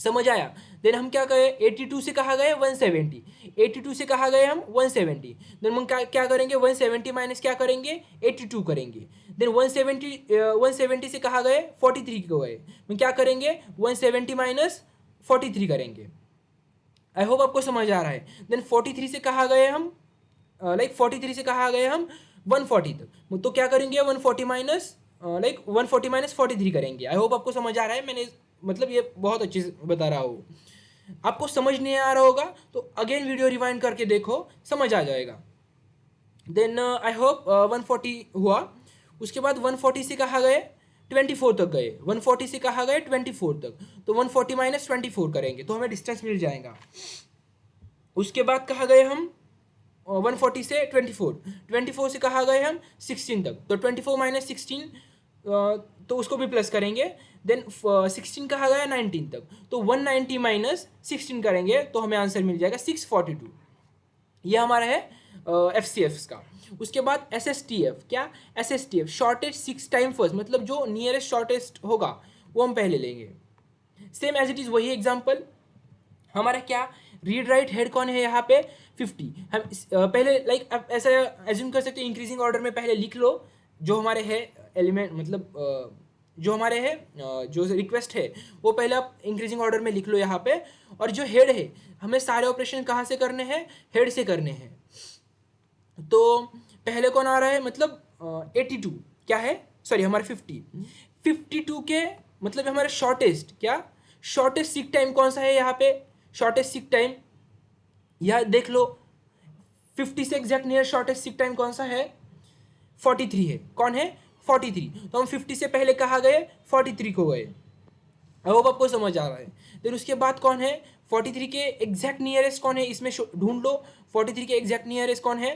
समझ आया। देन हम क्या करें 82 से कहा गए 170, 82 से कहा गए हम 170, देन हम क्या करेंगे 170 माइनस क्या करेंगे 82 करेंगे, देन 170 से कहा गए 43 को गए, हम क्या करेंगे 170 माइनस 43 करेंगे। आई होप आपको समझ आ रहा है। देन 43 से कहा गए हम 43 से कहा गए हम 140 तक, तो क्या करेंगे 140 माइनस 140 माइनस 43 करेंगे। आई होप आपको समझ आ रहा है, मैंने मतलब ये बहुत अच्छी से बता रहा हूँ। आपको समझ नहीं आ रहा होगा तो अगेन वीडियो रिवाइंड करके देखो, समझ आ जाएगा। देन आई होप 140 हुआ, उसके बाद 140 से कहा गए 24 तक गए, 140 से कहा गए 24 तक, तो 140 माइनस 24 करेंगे तो हमें डिस्टेंस मिल जाएगा। उसके बाद कहा गए हम 140 से 24, 24 से कहा गए हम 16 तक, तो 24 माइनस 16 तो उसको भी प्लस करेंगे। देन 16 कहा गया 19 तक, तो 190 माइनस 16 करेंगे तो हमें आंसर मिल जाएगा 642। ये हमारा है एफ सी एफ का। उसके बाद एस एस टी एफ, क्या S S T F shortest 6 time first, मतलब जो नियरेस्ट शॉर्टेस्ट होगा वो हम पहले लेंगे। सेम एज इट इज़ वही एग्जाम्पल, हमारा क्या रीड राइट हेड कौन है यहाँ पे 50, हम पहले ऐसा एज्यूम कर सकते हैं इंक्रीजिंग ऑर्डर में पहले लिख लो जो हमारे है एलिमेंट, मतलब जो हमारे है जो रिक्वेस्ट है वो पहले आप इंक्रीजिंग ऑर्डर में लिख लो यहाँ पे। और जो हेड है हमें सारे ऑपरेशन कहाँ से करने हैं, हेड से करने हैं। तो पहले कौन आ रहा है, मतलब 82 क्या है, सॉरी हमारे 52 के मतलब हमारे शॉर्टेस्ट, क्या शॉर्टेस्ट सीक टाइम कौन सा है यहाँ पे, शॉर्टेस्ट सीक टाइम यह देख लो 50 से exact near shortest seek time कौन सा है 43 है, कौन है 43, तो हम 50 से पहले कहा गए 43 को गए। आई होप आपको समझ आ रहा है। देन उसके बाद कौन है 43 के एग्जैक्ट नियरेस्ट कौन है, इसमें ढूंढ लो 43 के एग्जैक्ट नियरेस्ट कौन है,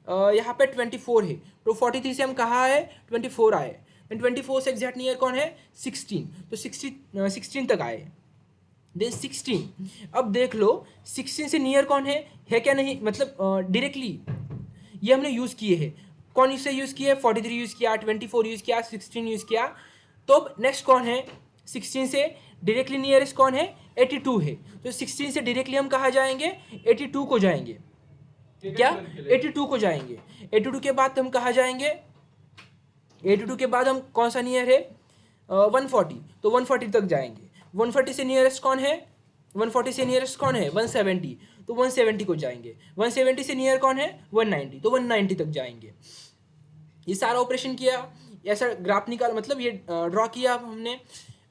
यहाँ पे 24 है, तो 43 से हम कहाँ आए 24 आए, देन 24 से एग्जैक्ट नियर कौन है 16, तो 16 तक आए। देन 16, अब देख लो 16 से नियर कौन है क्या नहीं, मतलब डायरेक्टली ये हमने यूज़ किए हैं, कौन इससे यूज़ किया है 43 यूज़ किया, 24 यूज़ किया, 16 यूज़ किया। तो अब नेक्स्ट कौन है 16 से डायरेक्टली नियरेस्ट कौन है 82 है, तो 16 से डायरेक्टली हम कहाँ जाएंगे 82 को जाएंगे, क्या 82 को जाएंगे। 82 के बाद हम कहाँ जाएंगे, 82 के बाद हम कौन सा नियर है 140, तो 140 तक जाएंगे। 140 से नियरेस्ट कौन है, 140 से नियरेस्ट कौन है 170, तो 170 को जाएंगे। 170 से नियर कौन है 190, तो 190 तक जाएंगे। ये सारा ऑपरेशन किया, ऐसा ग्राफ निकाल, मतलब ये ड्रॉ किया हमने।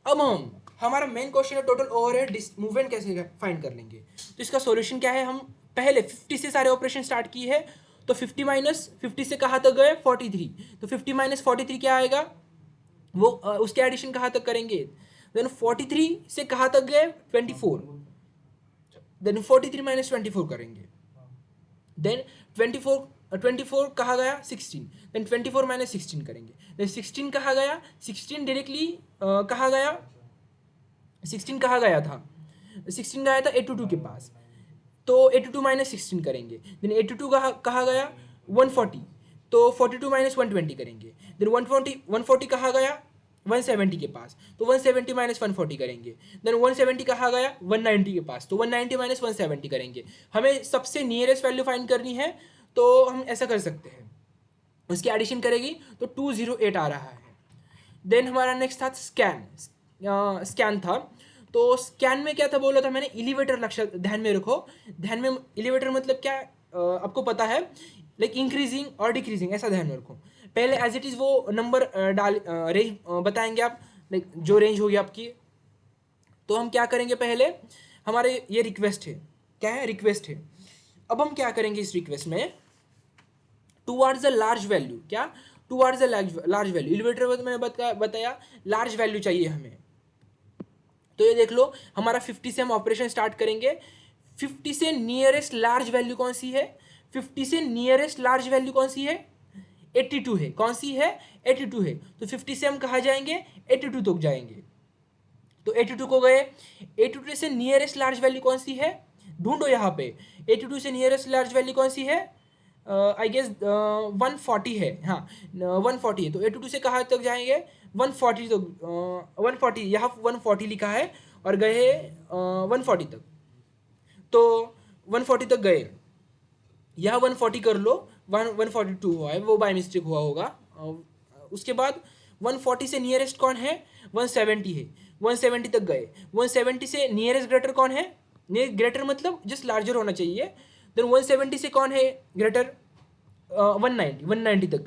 अब हम हमारा मेन क्वेश्चन है टोटल ओवरहेड मूवमेंट कैसे फाइंड कर लेंगे। तो इसका सॉल्यूशन क्या है, हम पहले 50 से सारे ऑपरेशन स्टार्ट किए हैं, तो 50 माइनस 50 से कहाँ तक गए 43, तो 50 माइनस 43 क्या आएगा, वो उसके एडिशन कहाँ तक करेंगे, देन 43 से कहाँ तक गए 24, देन 43 माइनस 24 करेंगे, देन 24 कहाँ गया 16, देन 24 माइनस 16 करेंगे, देन 16 कहाँ गया 16 डायरेक्टली कहाँ गया 16 कहाँ गया था 16 गया था 82 के पास, तो 82 माइनस 16 करेंगे, देन 82 कहाँ गया 140, तो 42 माइनस 120 करेंगे, देन 140 कहाँ गया 170 के पास, तो 170 माइनस 140 करेंगे, देन 170 कहाँ गया 190 के पास, तो 190 माइनस 170 करेंगे। हमें सबसे नियरेस्ट वैल्यू फाइंड करनी है, तो हम ऐसा कर सकते हैं, उसकी एडिशन करेगी तो 208 आ रहा है। देन हमारा नेक्स्ट था स्कैन था, तो स्कैन में क्या था बोला था मैंने एलिवेटर लक्ष्य ध्यान में रखो, ध्यान में एलिवेटर मतलब क्या आपको पता है, लाइक इंक्रीजिंग और डिक्रीजिंग, ऐसा ध्यान में रखो। पहले एज इट इज़ वो नंबर डाल रेंज बताएंगे आप, लाइक जो रेंज होगी आपकी, तो हम क्या करेंगे, पहले हमारे ये रिक्वेस्ट है, क्या है, रिक्वेस्ट है। अब हम क्या करेंगे इस रिक्वेस्ट में, टुवर्ड्स द लार्ज वैल्यू, क्या, towards the large value, elevator में मैंने बताया लार्ज वैल्यू चाहिए हमें। तो ये देख लो, हमारा 50 से हम ऑपरेशन स्टार्ट करेंगे। 50 से नियरेस्ट लार्ज वैल्यू कौन सी है, 50 से नियरेस्ट लार्ज वैल्यू कौन सी है, 82 है। कौन सी है, 82 है। तो 50 से हम कहाँ जाएंगे, 82 तक जाएंगे। तो 82 को गए, 82 से नियरेस्ट लार्ज वैल्यू कौन सी है, ढूंढो यहाँ पे। 82 से नियरेस्ट लार्ज वैल्यू कौन सी है, आई गेस 140 है, हाँ 140 है। तो 82 से कहाँ तक जाएंगे, 140 तक, 140, यहाँ 140 लिखा है और गए 140 तक। तो 140 तक गए, यहाँ 140 कर लो, 142 हुआ है, वो बाय मिस्टेक हुआ होगा। उसके बाद 140 से नियरेस्ट कौन है, 170 है, 170 तक गए। 170 से नियरेस्ट ग्रेटर कौन है, ग्रेटर मतलब जस्ट लार्जर होना चाहिए। देन 170 से कौन है ग्रेटर, 190 तक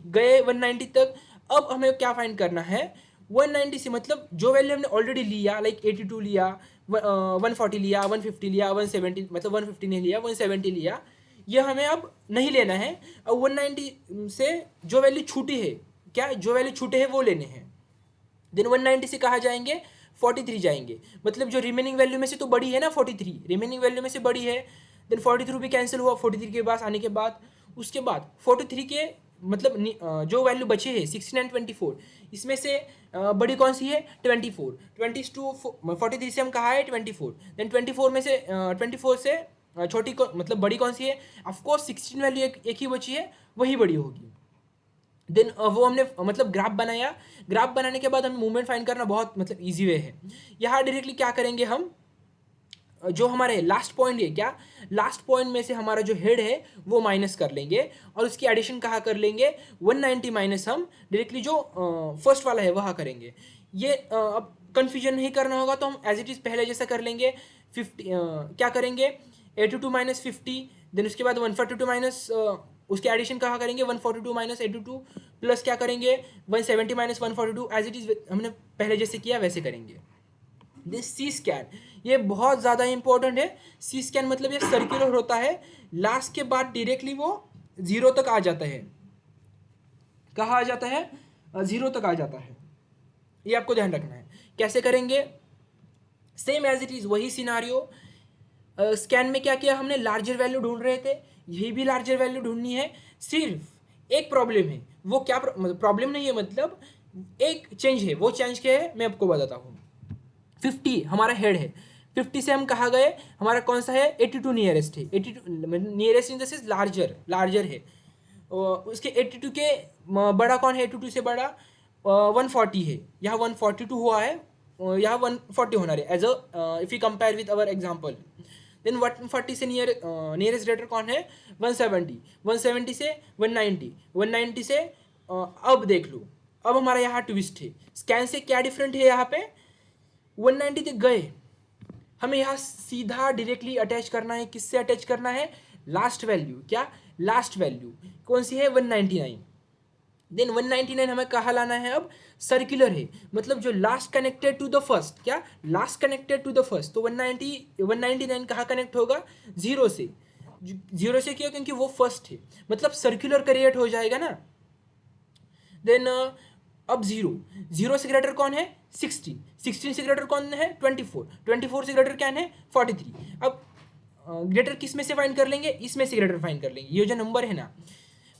गए 190 तक। अब हमें क्या फाइंड करना है, 190 से मतलब जो वैल्यू हमने ऑलरेडी लिया, लाइक 82 लिया, 140 लिया, 150 लिया, 170 मतलब 150 नहीं लिया, 170 लिया, यह हमें अब नहीं लेना है। अब 190 से जो वैल्यू छूटी है, क्या, जो वैल्यू छूटे हैं वो लेने हैं। देन 190 से कहाँ जाएंगे, 43 जाएंगे, मतलब जो रिमेनिंग वैल्यू में से तो बड़ी है ना 43, रिमेनिंग वैल्यू में से बड़ी है। देन 43 भी कैंसिल हुआ 43 के पास आने के बाद। उसके बाद 43 के मतलब जो वैल्यू बचे हैं 16 and 24, इसमें से बड़ी कौन सी है, 24, 43 से हम कहाँ है 24। देन 24 में से 24 से छोटी मतलब बड़ी कौन सी है, ऑफकोर्स 16 वैल्यू एक ही बची है, वही बड़ी होगी। देन वो हमने मतलब ग्राफ बनाया, ग्राफ बनाने के बाद हमें मूवमेंट फाइंड करना बहुत मतलब इजी वे है। यहाँ डायरेक्टली क्या करेंगे हम, जो हमारे लास्ट पॉइंट है, क्या, लास्ट पॉइंट में से हमारा जो हेड है वो माइनस कर लेंगे और उसकी एडिशन कहाँ कर लेंगे, 190 माइनस हम डायरेक्टली जो फर्स्ट वाला है वहाँ करेंगे। ये अब कन्फ्यूजन नहीं करना होगा तो हम एज इट इज़ पहले जैसा कर लेंगे। 50 क्या करेंगे, 82 माइनस 50, देन उसके बाद 142 माइनस उसके एडिशन कहाँ करेंगे, 142 माइनस 82 प्लस क्या करेंगे 170 माइनस 142, एज इट इज़ हमने पहले जैसे किया वैसे करेंगे। दिस सी स्कैन, ये बहुत ज़्यादा इंपॉर्टेंट है। सी स्कैन मतलब ये सर्कुलर होता है, लास्ट के बाद डायरेक्टली वो जीरो तक आ जाता है। कहाँ आ जाता है, जीरो तक आ जाता है, ये आपको ध्यान रखना है। कैसे करेंगे, सेम एज इट इज़ वही सिनारियो। स्कैन में क्या किया हमने, लार्जर वैल्यू ढूंढ रहे थे, यही भी लार्जर वैल्यू ढूंढनी है। सिर्फ एक प्रॉब्लम है, वो क्या प्रॉब्लम नहीं है, मतलब एक चेंज है। वो चेंज क्या है मैं आपको बताता हूँ। 50 हमारा हेड है, 50 से हम कहाँ गए, हमारा कौन सा है, 82 नियरेस्ट है। 82 nearest in the sense larger है। उसके 82 के बड़ा कौन है, 82 से बड़ा 140 है, यहाँ 142 हुआ है, यहाँ 140 होना है as a if you compare with our example. Then 140 से नियरेस्ट ग्रेटर कौन है, 170, 170 से 190, 190 से अब देख लो, अब हमारा यहाँ ट्विस्ट है, स्कैन से क्या डिफरेंट है, यहाँ पे 190 तक गए, हमें यहाँ सीधा डायरेक्टली अटैच करना है। किससे अटैच करना है, लास्ट वैल्यू, क्या, लास्ट वैल्यू कौन सी है 199। देन 199 हमें कहाँ लाना है, अब सर्कुलर है, मतलब जो last connected to the first, क्या, last connected to the first. तो 199 कहाँ कनेक्ट होगा, जीरो से। जीरो से क्यों, क्योंकि वो फर्स्ट है, मतलब सर्कुलर क्रिएट हो जाएगा ना। देन अब जीरो से ग्रेटर कौन है, 16 से ग्रेटर कौन है, 24 से ग्रेटर क्या है, 43। अब ग्रेटर किस में से फाइंड कर लेंगे, इसमें से ग्रेटर फाइंड कर लेंगे। ये जो नंबर है ना,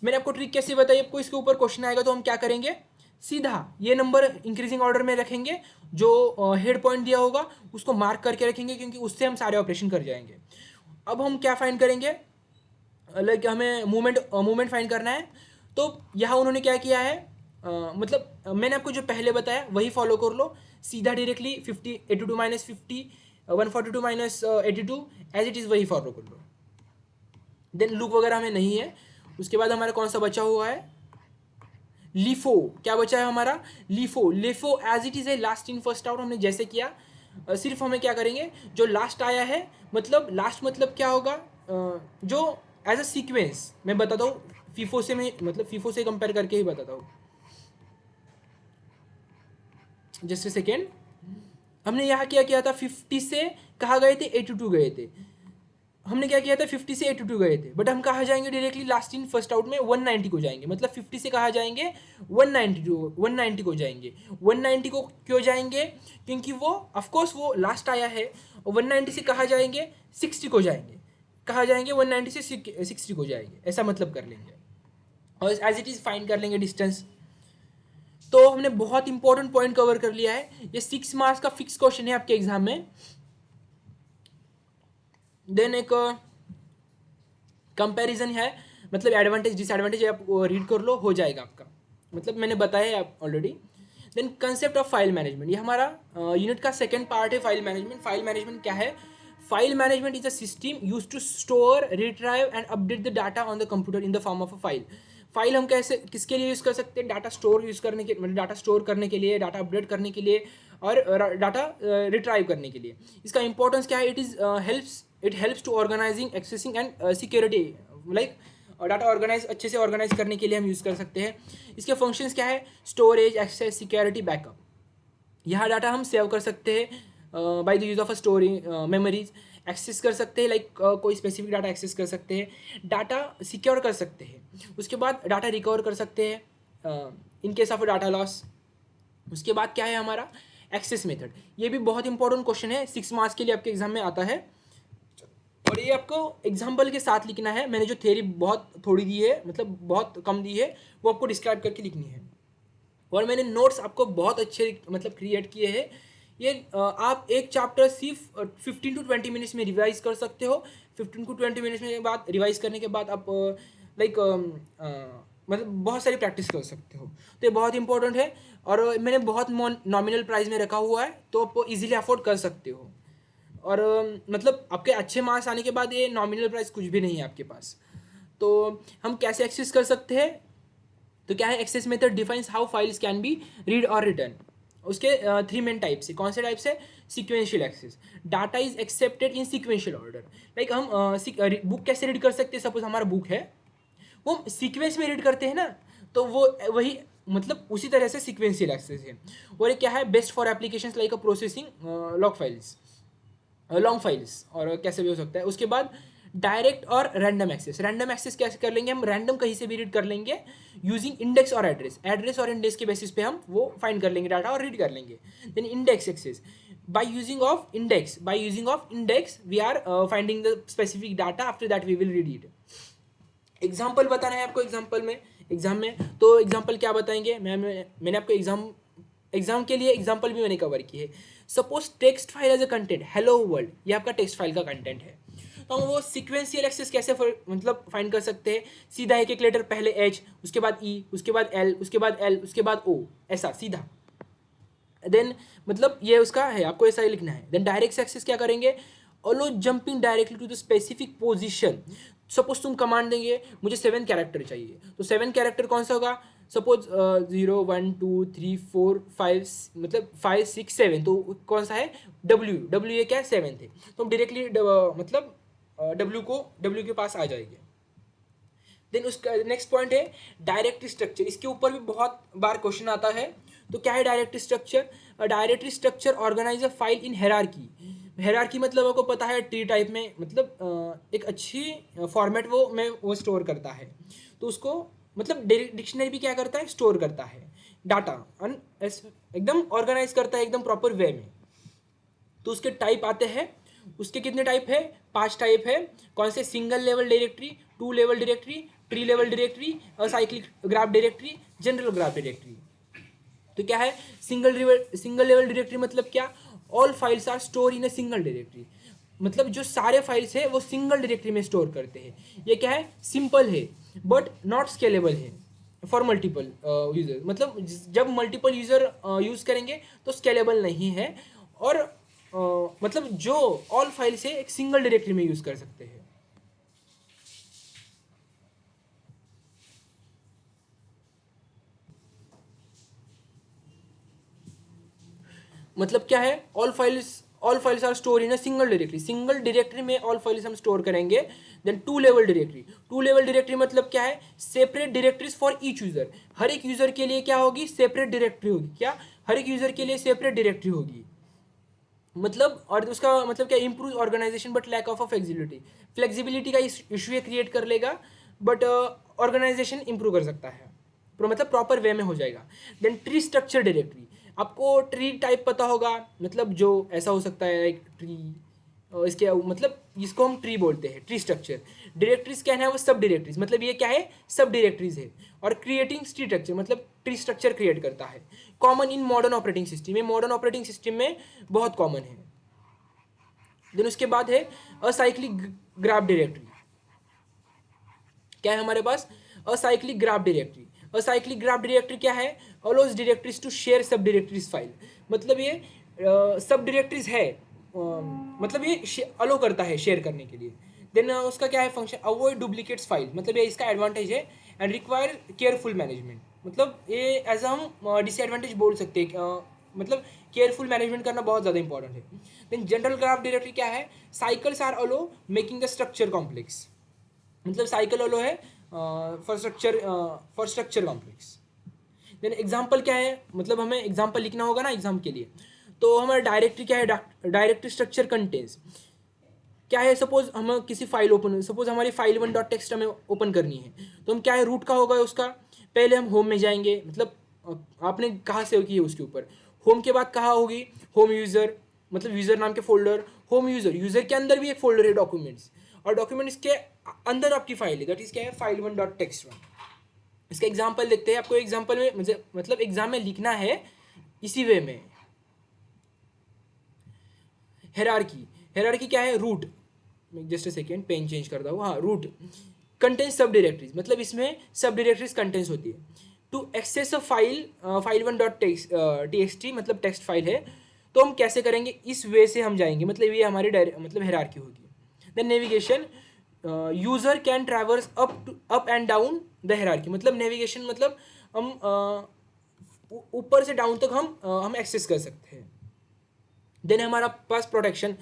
मैंने आपको ट्रिक कैसे बताई, आपको इसके ऊपर क्वेश्चन आएगा तो हम क्या करेंगे, सीधा ये नंबर इंक्रीजिंग ऑर्डर में रखेंगे, जो हेड पॉइंट दिया होगा उसको मार्क करके रखेंगे, क्योंकि उससे हम सारे ऑपरेशन कर जाएंगे। अब हम क्या फाइंड करेंगे, लाइक हमें मूवमेंट फाइंड करना है। तो यहाँ उन्होंने क्या किया है, मतलब मैंने आपको जो पहले बताया वही फॉलो कर लो, सीधा directly 50 82 minus 50 142 minus 82 as it is वही फॉलो कर लो। देन लूप वगैरह हमें नहीं है। उसके बाद हमारा कौन सा बचा हुआ है, लीफो, क्या बचा है हमारा, लीफो एज इट इज़ है, लास्ट इन फर्स्ट आउट हमने जैसे किया। सिर्फ हमें क्या करेंगे, जो लास्ट आया है, मतलब लास्ट मतलब क्या होगा, जो एज अ सीक्वेंस मैं बताता हूँ, फीफो से मैं मतलब फीफो से कंपेयर करके ही बताता हूँ। जस्ट ए सेकेंड, हमने यहाँ क्या किया था, 50 से कहाँ गए थे, 82 गए थे। हमने क्या किया था, 50 से 82 गए थे, बट हम कहाँ जाएंगे directly last in first out में 190 को जाएंगे। मतलब 50 से कहाँ जाएंगे, 190 को जाएंगे। 190 को क्यों जाएंगे, क्योंकि वो ऑफकोर्स वो लास्ट आया है। और 190 से कहाँ जाएंगे, 60 को जाएंगे। कहाँ जाएंगे, 190 से 60 को जाएंगे, ऐसा मतलब कर लेंगे। और एज इट इज़ फाइंड कर लेंगे डिस्टेंस। तो हमने बहुत इंपॉर्टेंट पॉइंट कवर कर लिया है। ये 6 मार्क्स का फिक्स क्वेश्चन है आपके एग्जाम में। देन एक कंपैरिजन है, मतलब एडवांटेज डिसएडवांटेज आप रीड कर लो, हो जाएगा आपका, मतलब मैंने बताया है आप already. Then concept of file management, ये हमारा यूनिट का सेकंड पार्ट है। फाइल मैनेजमेंट, फाइल मैनेजमेंट क्या है, file management is a system use to store, retrieve and update the data on the computer in the form of a file. File हम कैसे किसके लिए यूज़ कर सकते हैं, डाटा स्टोर यूज़ करने के, मतलब डाटा स्टोर करने के लिए, डाटा अपडेट करने के लिए, और डाटा रिट्राइव करने के लिए। इसका इंपॉर्टेंस क्या है, it helps to organizing, accessing and security, like data organize, अच्छे से ऑर्गेनाइज करने के लिए हम यूज़ कर सकते हैं। इसके फंक्शंस क्या है, स्टोरेज, एक्सेस, सिक्योरिटी, बैकअप। यहाँ डाटा हम सेव कर सकते हैं by the use of a storing memories, access कर सकते हैं, लाइक कोई स्पेसिफिक डाटा एक्सेस कर सकते हैं, डाटा सिक्योर कर सकते हैं, उसके बाद डाटा रिकवर कर सकते हैं in case of data loss. उसके बाद क्या है हमारा एक्सेस मेथड, ये भी बहुत इंपॉर्टेंट क्वेश्चन है, 6 मार्क्स के लिए आपके एग्जाम में आता है। और ये आपको एग्जाम्पल के साथ लिखना है। मैंने जो थ्योरी बहुत थोड़ी दी है, मतलब बहुत कम दी है, वो आपको डिस्क्राइब करके लिखनी है। और मैंने नोट्स आपको बहुत अच्छे मतलब क्रिएट किए हैं। ये आप एक चैप्टर सिर्फ 15 टू 20 मिनट्स में रिवाइज कर सकते हो। 15 टू 20 मिनट्स में बाद रिवाइज करने के बाद आप लाइक मतलब बहुत सारी प्रैक्टिस कर सकते हो। तो ये बहुत इंपॉर्टेंट है, और मैंने बहुत नॉमिनल प्राइस में रखा हुआ है, तो आप इजीली अफोर्ड कर सकते हो। और मतलब आपके अच्छे मार्क्स आने के बाद ये नॉमिनल प्राइस कुछ भी नहीं है आपके पास। तो हम कैसे एक्सेस कर सकते हैं, तो क्या है, access method defines how files can be read और रिटर्न। उसके 3 मेन टाइप्स है। कौन से टाइप्स है, sequential access, data is accepted in sequential order. Like हम बुक कैसे रीड कर सकते हैं, सपोज हमारा बुक है, वो सीक्वेंस में रीड करते हैं ना, तो वो वही मतलब उसी तरह से सिक्वेंशियल एक्सेस है। और ये क्या है, best for applications like a processing log files, long files, और कैसे भी हो सकता है। उसके बाद डायरेक्ट और रैंडम एक्सेस, रैंडम एक्सेस कैसे कर लेंगे, हम रैंडम कहीं से भी रीड कर लेंगे यूजिंग इंडेक्स और एड्रेस, एड्रेस और इंडेक्स के बेसिस पे हम वो फाइंड कर लेंगे डाटा और रीड कर लेंगे। Then index access, by using of index we are finding the specific data, after that we will read it. Example बताना है आपको एग्जाम में, तो एग्जाम्पल क्या बताएंगे, मैंने आपको एग्जाम के लिए एग्जाम्पल भी मैंने कवर की है। Suppose text file as a content, hello world, ये आपका टेक्स्ट फाइल का कंटेंट है, तो हम वो सिक्वेंशियल एक्सेस कैसे मतलब फाइंड कर सकते हैं, सीधा एक लेटर, पहले एच, उसके बाद ई, उसके बाद एल, उसके बाद एल, उसके बाद ओ, ऐसा सीधा। देन मतलब ये उसका है, आपको ऐसा ही लिखना है। देन डायरेक्ट एक्सेस क्या करेंगे, allow jumping directly to the specific position. Suppose तुम कमांड देंगे, मुझे 7 कैरेक्टर चाहिए, तो 7 कैरेक्टर कौन सा होगा, सपोज 0 1 2 3 4 5, मतलब 5 6 7, तो कौन सा है, डब्ल्यू, ये क्या है, 7 थे, तो हम डायरेक्टली मतलब डब्ल्यू के पास आ जाएंगे। देन उसका नेक्स्ट पॉइंट है डायरेक्टरी स्ट्रक्चर, इसके ऊपर भी बहुत बार क्वेश्चन आता है। तो क्या है directory structure, directory structure organize a file in hierarchy. Hierarchy मतलब आपको पता है ट्री टाइप में, मतलब एक अच्छी फॉर्मेट वो स्टोर करता है, तो उसको मतलब डिक्शनरी भी क्या करता है, स्टोर करता है डाटा, एकदम ऑर्गेनाइज करता है एकदम प्रॉपर वे में। तो उसके टाइप आते हैं, उसके कितने टाइप है, 5 टाइप है। कौन से, single level directory, 2 level directory, tree level directory, cyclic graph directory, general graph directory. तो क्या है, सिंगल लेवल डायरेक्टरी मतलब क्या, all files are store in a single directory, मतलब जो सारे फाइल्स है वो सिंगल डायरेक्टरी में स्टोर करते हैं। ये क्या है, सिंपल है बट नॉट स्केलेबल है फॉर मल्टीपल यूजर, मतलब जब मल्टीपल यूजर यूज करेंगे तो स्केलेबल नहीं है, और मतलब जो ऑल फाइल से एक सिंगल डायरेक्टरी में यूज कर सकते हैं। मतलब क्या है, all files are store in a single directory में ऑल फाइल्स हम स्टोर करेंगे। देन 2 लेवल डायरेक्टरी मतलब क्या है, separate directories for each user, हर एक यूजर के लिए क्या होगी, सेपरेट डायरेक्टरी होगी, क्या, हर एक यूजर के लिए सेपरेट डायरेक्टरी होगी। मतलब, और उसका मतलब क्या, improve organization but lack of flexibility. Flexibility का इशू ये क्रिएट कर लेगा, बट ऑर्गेनाइजेशन इंप्रूव कर सकता है, मतलब प्रॉपर वे में हो जाएगा। देन ट्री स्ट्रक्चर डायरेक्टरी, आपको ट्री टाइप पता होगा, मतलब जो ऐसा हो सकता है एक ट्री, इसके मतलब जिसको हम ट्री बोलते हैं, ट्री स्ट्रक्चर। डायरेक्टरीज क्या है, वो सब डायरेक्टरीज, मतलब ये क्या है, सब डायरेक्टरीज है। और क्रिएटिंग ट्री स्ट्रक्चर, मतलब ट्री स्ट्रक्चर क्रिएट करता है। Common in modern operating system, ये मॉडर्न ऑपरेटिंग सिस्टम में बहुत कॉमन है। देन उसके बाद है असाइक्लिक ग्राफ डायरेक्टरी। क्या है हमारे पास, acyclic graph directory. Acyclic graph directory क्या है, allows directories to share sub directories file, मतलब ये सब डायरेक्टरीज है, मतलब ये अलो करता है शेयर करने के लिए। देन उसका क्या है फंक्शन, अवॉइड डुप्लीकेट्स फाइल, मतलब ये इसका एडवांटेज है। एंड रिक्वायर केयरफुल मैनेजमेंट, मतलब ये एज हम डिसएडवांटेज बोल सकते हैं, मतलब केयरफुल मैनेजमेंट करना बहुत ज़्यादा इंपॉर्टेंट है। देन जनरल ग्राफ डायरेक्टरी क्या है, cycles are allow making the structure complex, मतलब साइकिल अलो है for structure complex. Then example क्या है, मतलब हमें एग्जाम्पल लिखना होगा ना एग्जाम के लिए, तो हमारा डायरेक्टरी क्या है, डायरेक्टरी स्ट्रक्चर कंटेंस क्या है, सपोज हम किसी फाइल ओपन, सपोज हमारी फाइल 1.txt हमें ओपन करनी है, तो हम क्या है, रूट का होगा उसका, पहले हम होम में जाएंगे, मतलब आपने कहाँ से की है उसके ऊपर, होम के बाद कहाँ होगी, होम यूज़र, मतलब यूज़र नाम के फोल्डर, होम यूज़र, यूज़र के अंदर भी एक फोल्डर है डॉक्यूमेंट्स, और डॉक्यूमेंट्स के अंदर आपकी फाइल है, दैट इज क्या है, फाइल 1.txt1। इसका एग्जाम्पल देखते हैं, आपको एग्जाम्पल में मुझे मतलब एग्जाम में लिखना है इसी वे में। हेरारकी, हेरारकी क्या है, root, just a second pen change करता हूँ, हाँ रूट कंटेंस सब डायरेक्टरीज, मतलब इसमें सब डायरेक्टरीज कंटेंस होती है। To access a file, file 1.txt मतलब टेक्स्ट फाइल है, तो हम कैसे करेंगे, इस वे से हम जाएंगे, मतलब ये हमारी मतलब हेरारकी होगी। Then navigation, user can traverse up and down the hierarchy, मतलब नेविगेशन मतलब हम ऊपर से डाउन तक हम एक्सेस कर सकते हैं। देन हमारा पास protection,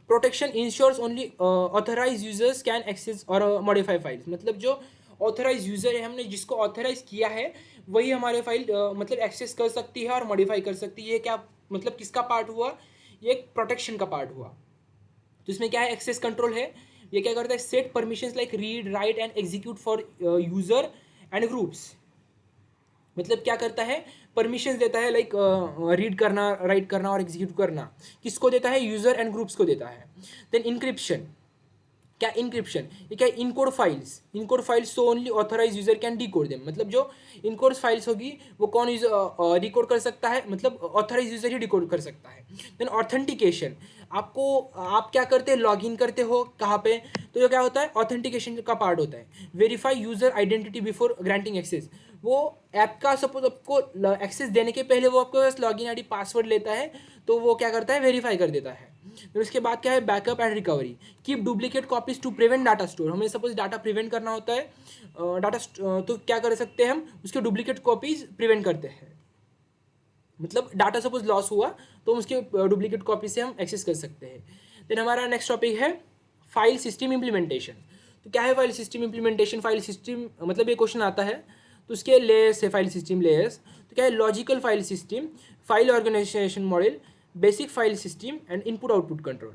protection ensures only authorize users can access और मॉडिफाई फाइल्स, मतलब जो ऑथराइज यूजर है, हमने जिसको ऑथराइज किया है वही हमारे फाइल मतलब एक्सेस कर सकती है और मॉडिफाई कर सकती है। ये क्या मतलब किसका पार्ट हुआ, ये एक प्रोटेक्शन का पार्ट हुआ। तो इसमें क्या है, एक्सेस कंट्रोल है, ये क्या करता है, set permissions like read write and execute for user and groups, मतलब क्या करता है, परमिशंस देता है, लाइक रीड करना, राइट करना और एग्जीक्यूट करना, किसको देता है, यूजर एंड ग्रुप्स को देता है। देन इंक्रिप्शन, क्या इंक्रिप्शन, ये क्या, encode files, encode files so only authorize user can decode them, मतलब जो इनकोड फाइल्स होगी वो कौन डिकोड कर सकता है, मतलब ऑथराइज यूजर ही डिकोड कर सकता है। देन ऑथेंटिकेशन, आपको आप क्या करते हैं, लॉग इन करते हो कहाँ पे, तो ये क्या होता है, ऑथेंटिकेशन का पार्ट होता है। Verify user identity before granting access, वो ऐप का सपोज आपको एक्सेस देने के पहले वो आपको बस लॉगिन आईडी पासवर्ड लेता है, तो वो क्या करता है, वेरीफाई कर देता है। फिर उसके बाद क्या है, backup and recovery, keep duplicate copies to prevent data store, हमें सपोज डाटा प्रिवेंट करना होता है, डाटा तो क्या कर सकते हैं हम, उसके डुप्लीकेट कॉपीज प्रिवेंट करते हैं, मतलब डाटा सपोज लॉस हुआ तो हम उसके डुप्लीकेट कॉपी से हम एक्सेस कर सकते हैं। देन हमारा नेक्स्ट टॉपिक है फाइल सिस्टम इम्प्लीमेंटेशन। तो क्या है file system implementation, file system मतलब ये क्वेश्चन आता है, तो उसके लेयर्स है, फाइल सिस्टम लेयर्स। तो क्या है, logical file system, file organization model, basic file system and input output control.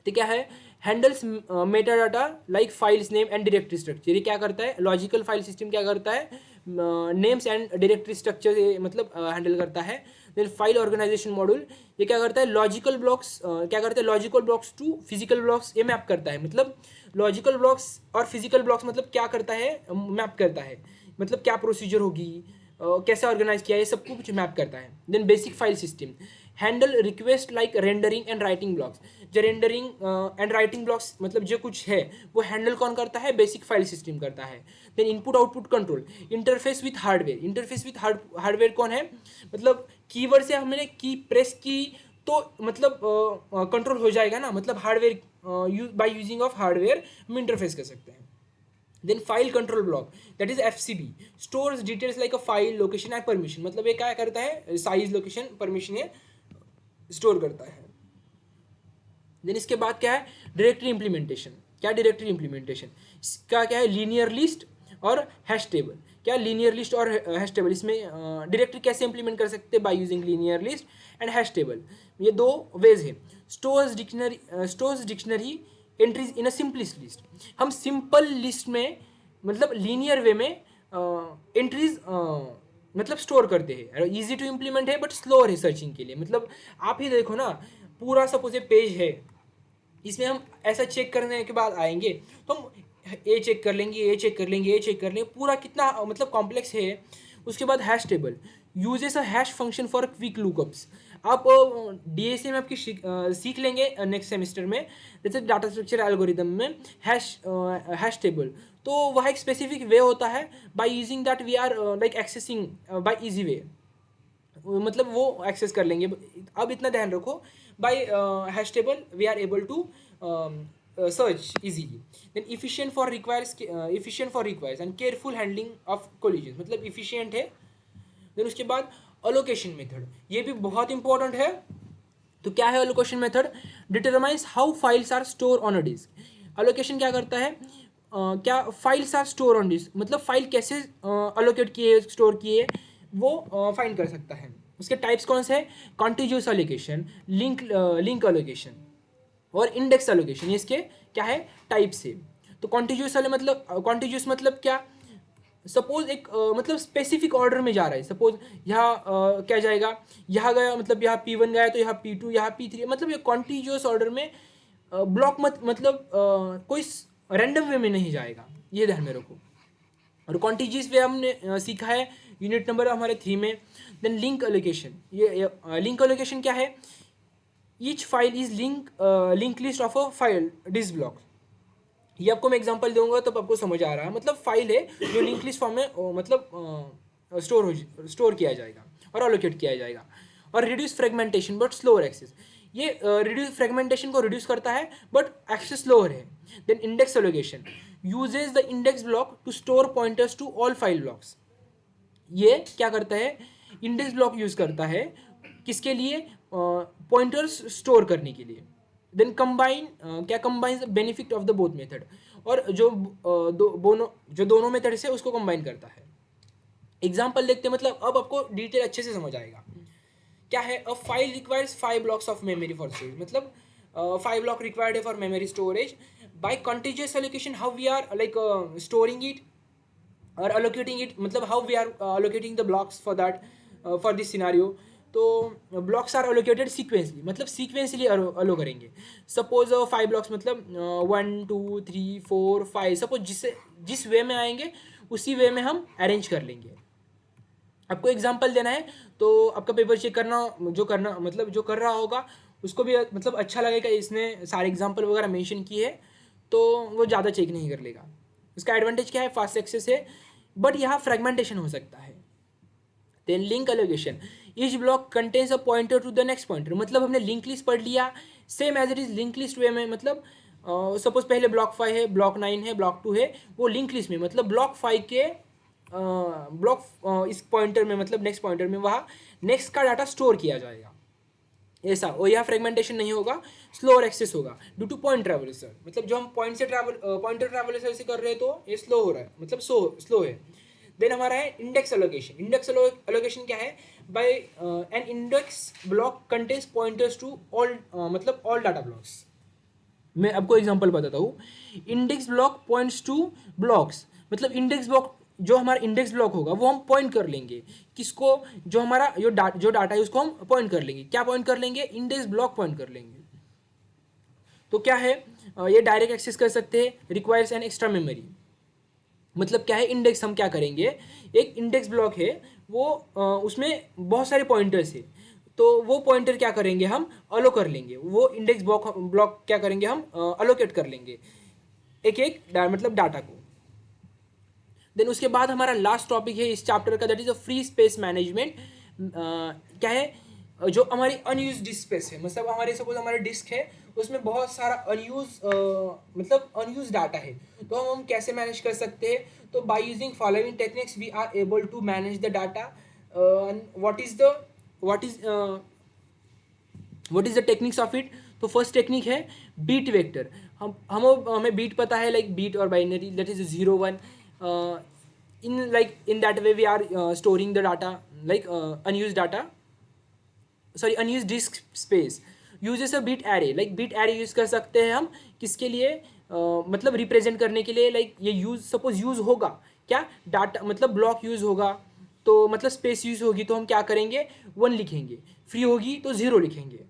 तो क्या है, handles metadata like files name and directory structure, ये क्या करता है, लॉजिकल फाइल सिस्टम क्या करता है, नेम्स एंड डायरेक्टरी स्ट्रक्चर मतलब हैंडल करता है। देन फाइल ऑर्गेनाइजेशन मॉड्यूल, ये क्या करता है, लॉजिकल ब्लॉक्स क्या करता है, logical blocks to physical blocks ये मैप करता है, मतलब लॉजिकल ब्लॉक्स और फिजिकल ब्लॉक्स मतलब क्या करता है, मैप करता है, मतलब क्या प्रोसीजर होगी, कैसे ऑर्गेनाइज किया, ये सब कुछ मैप करता है। Then basic file system, handle request like rendering and writing blocks, जो रेंडरिंग एंड राइटिंग ब्लॉक्स मतलब जो कुछ है वो हैंडल कौन करता है, बेसिक फाइल सिस्टम करता है। Then input output control, interface with hardware, interface with hardware कौन है, मतलब कीवर्ड से हमने की प्रेस की तो मतलब कंट्रोल हो जाएगा ना, मतलब hardware by using of hardware हम इंटरफेस कर सकते हैं। Then file control block that is FCB, stores details like a file location and permission, मतलब ये क्या करता है, साइज लोकेशन परमिशन ये स्टोर करता है। देन इसके बाद क्या है, डायरेक्टरी इंप्लीमेंटेशन, क्या डायरेक्टरी इंप्लीमेंटेशन, इसका क्या है, लीनियर लिस्ट और हैश टेबल, क्या लीनियर लिस्ट और हैश टेबल, इसमें डायरेक्टली कैसे इंप्लीमेंट कर सकते हैं, by using linear list and hash table. ये दो वेज है। Stores dictionary entries in a simplest list, हम सिंपल लिस्ट में मतलब लीनियर वे में एंट्रीज मतलब स्टोर करते हैं। इजी टू इम्प्लीमेंट है बट स्लोअर है सर्चिंग के लिए। मतलब आप ही देखो ना, पूरा सपोज ये पेज है, इसमें हम ऐसा चेक करने के बाद आएंगे तो हम ए चेक कर लेंगे, ए चेक कर लेंगे, ए चेक कर लेंगे, पूरा कितना मतलब कॉम्प्लेक्स है। उसके बाद hash table uses a hash function for quick lookups. आप डीएसए में आपकी सीख लेंगे नेक्स्ट सेमेस्टर में, जैसे डाटा स्ट्रक्चर एल्गोरिदम में हैश टेबल। तो वह एक स्पेसिफिक वे होता है by using that we are like accessing by easy way, मतलब वो एक्सेस कर लेंगे। अब इतना ध्यान रखो, by hash table we are able to search easily. Then efficient for requires and careful handling of collisions, मतलब efficient है। then उसके बाद allocation method, ये भी बहुत इंपॉर्टेंट है। तो क्या है allocation method? determines how files are stored on a disk. allocation क्या करता है, क्या files are store on disk, मतलब फाइल कैसे अलोकेट किए स्टोर किए वो फाइंड कर सकता है। उसके टाइप्स कौन से हैं, कॉन्टिग्यूअस अलोकेशन, लिंक अलोकेशन और इंडेक्स एलोकेशन, ये इसके क्या है टाइप से। तो कॉन्टिग्यूअस मतलब क्या, सपोज एक मतलब स्पेसिफिक ऑर्डर में जा रहा है। सपोज यहाँ क्या जाएगा, यहाँ गया मतलब यहाँ P1 गया तो यहाँ P2, यहाँ P3, मतलब ये कॉन्टिग्यूअस ऑर्डर में ब्लॉक मतलब कोई रैंडम वे में नहीं जाएगा, ये ध्यान में रखो। और कॉन्टिग्यूअस वे हमने सीखा है यूनिट नंबर हमारे 3 में। देन लिंक एलोकेशन, ये लिंक एलोकेशन क्या है, each file is link list of a file disk block. ये आपको मैं एग्जांपल दूंगा तब आपको समझ आ रहा है। मतलब फाइल है जो लिंक लिस्ट फॉर्म में मतलब स्टोर किया जाएगा और अलोकेट किया जाएगा। और reduce fragmentation but slower access, ये रिड्यूस फ्रेगमेंटेशन को रिड्यूस करता है बट एक्सेस स्लोअर है। Then index allocation uses the index block to store pointers to all file blocks, ये क्या करता है, इंडेक्स ब्लॉक यूज करता है किसके लिए, पॉइंटर्स स्टोर करने के लिए। देन कंबाइन क्या combines benefit of the both method, और जो दोनों मेथड से उसको कंबाइन करता है। एग्जांपल देखते हैं, मतलब अब आपको डिटेल अच्छे से समझ आएगा। क्या है, a file requires 5 blocks of memory for storage, मतलब 5 ब्लॉक रिक्वायर्ड है for memory storage. By contiguous allocation how we are like storing it और allocating it, मतलब how we are allocating the blocks for that for this scenario। तो blocks are allocated sequentially, मतलब sequentially अलो करेंगे। Suppose 5 blocks मतलब 1 2 3 4 5, suppose जिस वे में आएंगे उसी वे में हम अरेंज कर लेंगे। आपको एग्जांपल देना है तो आपका पेपर चेक करना मतलब जो कर रहा होगा उसको भी मतलब अच्छा लगेगा, इसने सारे एग्जांपल वगैरह मेंशन किए है तो वो ज़्यादा चेक नहीं कर लेगा। इसका एडवांटेज क्या है, फास्ट एक्सेस है बट यहाँ फ्रेगमेंटेशन हो सकता है। Then link allocation, each block contains a pointer to the next pointer, मतलब हमने लिंक लिस्ट पढ़ लिया same as it is link list way में। मतलब सपोज पहले ब्लॉक 5 है, ब्लॉक 9 है, ब्लॉक 2 है, वो लिंक लिस्ट में मतलब ब्लॉक 5 के ब्लॉक इस पॉइंटर में मतलब नेक्स्ट पॉइंटर में वहाँ नेक्स्ट का डाटा स्टोर किया जाएगा ऐसा। और यहाँ फ्रेगमेंटेशन नहीं होगा, स्लोअर एक्सेस होगा ड्यू टू पॉइंट ट्रैवलसर, मतलब जो हम पॉइंटर ट्रैवलसर से कर रहे हैं तो ये स्लो हो रहा है, मतलब स्लो है। देन हमारा है इंडेक्स एलोकेशन। इंडेक्स एलोकेशन क्या है, by an index block contains pointers to all मतलब ऑल डाटा ब्लॉक्स। मैं आपको एग्जांपल बताता हूँ, index block points to blocks, मतलब इंडेक्स ब्लॉक जो हमारा इंडेक्स ब्लॉक होगा वो हम पॉइंट कर लेंगे किसको, जो हमारा जो डाटा है उसको हम पॉइंट कर लेंगे। क्या पॉइंट कर लेंगे, इंडेक्स ब्लॉक पॉइंट कर लेंगे। तो क्या है, ये डायरेक्ट एक्सेस कर सकते हैं, रिक्वायर्स एन एक्स्ट्रा मेमोरी। मतलब क्या है, इंडेक्स हम क्या करेंगे, एक इंडेक्स ब्लॉक है वो उसमें बहुत सारे पॉइंटर्स है, तो वो पॉइंटर क्या करेंगे हम अलो कर लेंगे, वो इंडेक्स ब्लॉक क्या करेंगे हम अलोकेट कर लेंगे एक मतलब डाटा को। देन उसके बाद हमारा लास्ट टॉपिक है इस चैप्टर का, that is a free space management. क्या है, जो हमारी अनयूज डिस्क स्पेस है, मतलब हमारे सपोज हमारे डिस्क है उसमें बहुत सारा अनयूज डाटा है, तो हम कैसे मैनेज कर सकते हैं, तो by using following techniques we are able to manage the data. What is the techniques of it. तो फर्स्ट टेक्निक है बीट वेक्टर। हमें बीट पता है, लाइक बीट और binary, that is 0 1। in that way we are storing the data, like unused data, sorry unused disc space. Uses a bit array, like bit array use कर सकते हैं हम किसके लिए, मतलब रिप्रेजेंट करने के लिए, लाइक ये यूज़ सपोज यूज़ होगा क्या, डाटा मतलब ब्लॉक यूज़ होगा तो मतलब स्पेस यूज़ होगी तो हम क्या करेंगे, 1 लिखेंगे, फ्री होगी तो 0 लिखेंगे।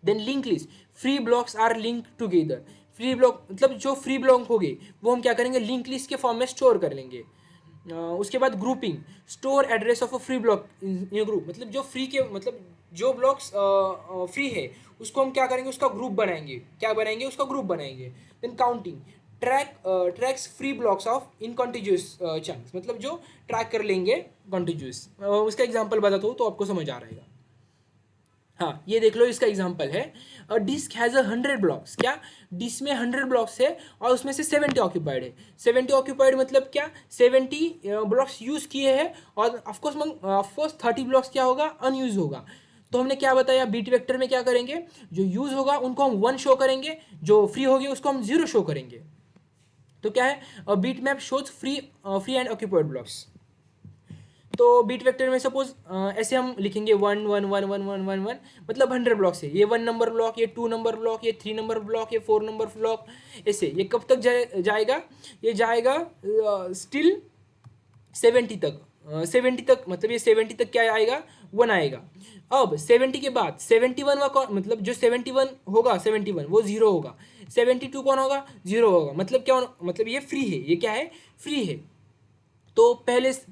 Then link list, free blocks are link together, free block मतलब जो फ्री ब्लॉक होंगे वो हम क्या करेंगे, लिंक लिस्ट के फॉर्म में स्टोर कर लेंगे। उसके बाद grouping, store address of a free block in group, मतलब जो फ्री के मतलब जो ब्लॉक्स फ्री है उसको हम क्या करेंगे, उसका ग्रुप बनाएंगे, क्या बनाएंगे, उसका ग्रुप बनाएंगे। Then counting, tracks free blocks of in continuous chunks, मतलब जो ट्रैक कर लेंगे कॉन्टिन्यूस। उसका एग्जांपल बताता हूँ तो आपको समझ आ रहेगा। हाँ ये देख लो, इसका एग्जांपल है, डिस्क हैज़ 100 ब्लॉक्स, क्या डिस्क में 100 ब्लॉक्स है और उसमें से 70 ऑक्यूपाइड है। 70 ऑक्यूपाइड मतलब क्या, 70 ब्लॉक्स यूज़ किए हैं और ऑफकोर्स 30 ब्लॉक्स क्या होगा, अनयूज होगा। तो हमने क्या बताया, बीट वेक्टर में क्या करेंगे, जो यूज़ होगा उनको हम 1 शो करेंगे, जो फ्री होगी उसको हम 0 शो करेंगे। तो क्या है, bit map shows free and occupied blocks. तो बीट वेक्टर में सपोज ऐसे हम लिखेंगे 1 1 1 1 1 1 मतलब 100 ब्लॉक्स है, ये 1 नंबर ब्लॉक, ये 2 नंबर ब्लॉक, ये 3 नंबर ब्लॉक, ये 4 नंबर ब्लॉक, ऐसे ये कब तक जाएगा, ये जाएगा स्टिल 70 तक, 70 तक, मतलब ये 70 तक क्या आएगा, 1 आएगा। अब 70 के बाद 71 का कौन, मतलब जो 71 होगा, 71 वो 0 होगा, 72 कौन होगा, 0 होगा, मतलब क्या मतलब ये फ्री है, ये क्या है, फ्री है। तो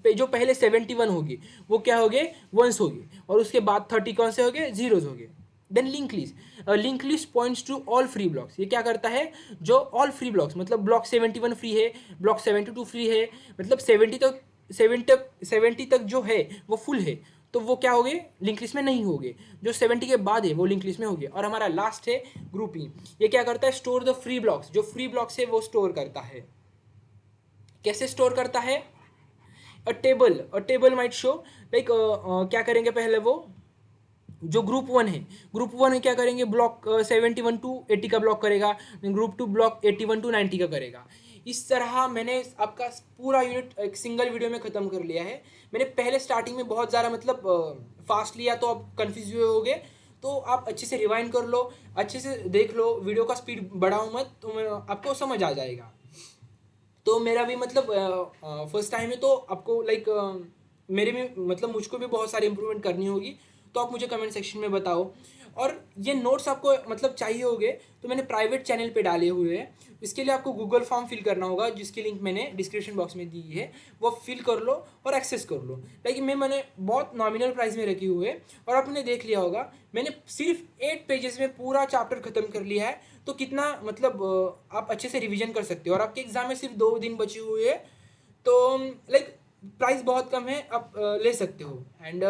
जो पहले 71 होगी वो क्या हो गए, वंस हो गए, और उसके बाद 30 कौन से हो गए, जीरोज हो गए। Then link list points to all free blocks, ये क्या करता है, जो ऑल फ्री ब्लॉक्स मतलब ब्लॉक 71 फ्री है, ब्लॉक 72 फ्री है, मतलब 70 तक जो है वो फुल है, तो वो क्या हो गए, लिंक लिस्ट में नहीं हो गए। जो 70 के बाद है वो लिंक लिस्ट में हो गए। और हमारा लास्ट है ग्रुपिंग, ये क्या करता है, स्टोर द फ्री ब्लॉक्स, जो फ्री ब्लॉक्स है वो स्टोर करता है। कैसे स्टोर करता है, अ टेबल माइट शो, लाइक क्या करेंगे पहले, वो जो ग्रुप 1 है, ग्रुप 1 क्या करेंगे, ब्लॉक 71 टू 80 का ब्लॉक करेगा, ग्रुप 2 ब्लॉक 81 टू 90 का करेगा। इस तरह मैंने आपका पूरा यूनिट एक सिंगल वीडियो में ख़त्म कर लिया है। मैंने पहले स्टार्टिंग में बहुत ज़्यादा मतलब फास्ट लिया तो आप कन्फ्यूज हुए होगे, तो आप अच्छे से रिवाइंड कर लो, अच्छे से देख लो, वीडियो का स्पीड बढ़ाओ मत, तो आपको समझ आ जाएगा। तो मेरा भी मतलब फर्स्ट टाइम है तो आपको लाइक मेरे में मतलब मुझको भी बहुत सारी इंप्रूवमेंट करनी होगी, तो आप मुझे कमेंट सेक्शन में बताओ। और ये नोट्स आपको मतलब चाहिए होंगे तो मैंने प्राइवेट चैनल पे डाले हुए हैं, इसके लिए आपको गूगल फॉर्म फिल करना होगा, जिसकी लिंक मैंने डिस्क्रिप्शन बॉक्स में दी है, वो फिल कर लो और एक्सेस कर लो। लेकिन मैंने बहुत नॉमिनल प्राइस में रखी हुई है, और आपने देख लिया होगा मैंने सिर्फ 8 पेजेस में पूरा चैप्टर खत्म कर लिया है। तो कितना मतलब आप अच्छे से रिवीजन कर सकते हो, और आपके एग्जाम में सिर्फ 2 दिन बचे हुए हैं, तो लाइक प्राइस बहुत कम है, आप ले सकते हो। And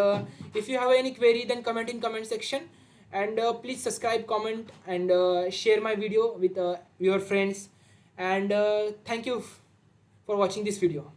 if you have any query then comment in comment section, and please subscribe, comment, and share my video with your friends, and thank you for watching this video.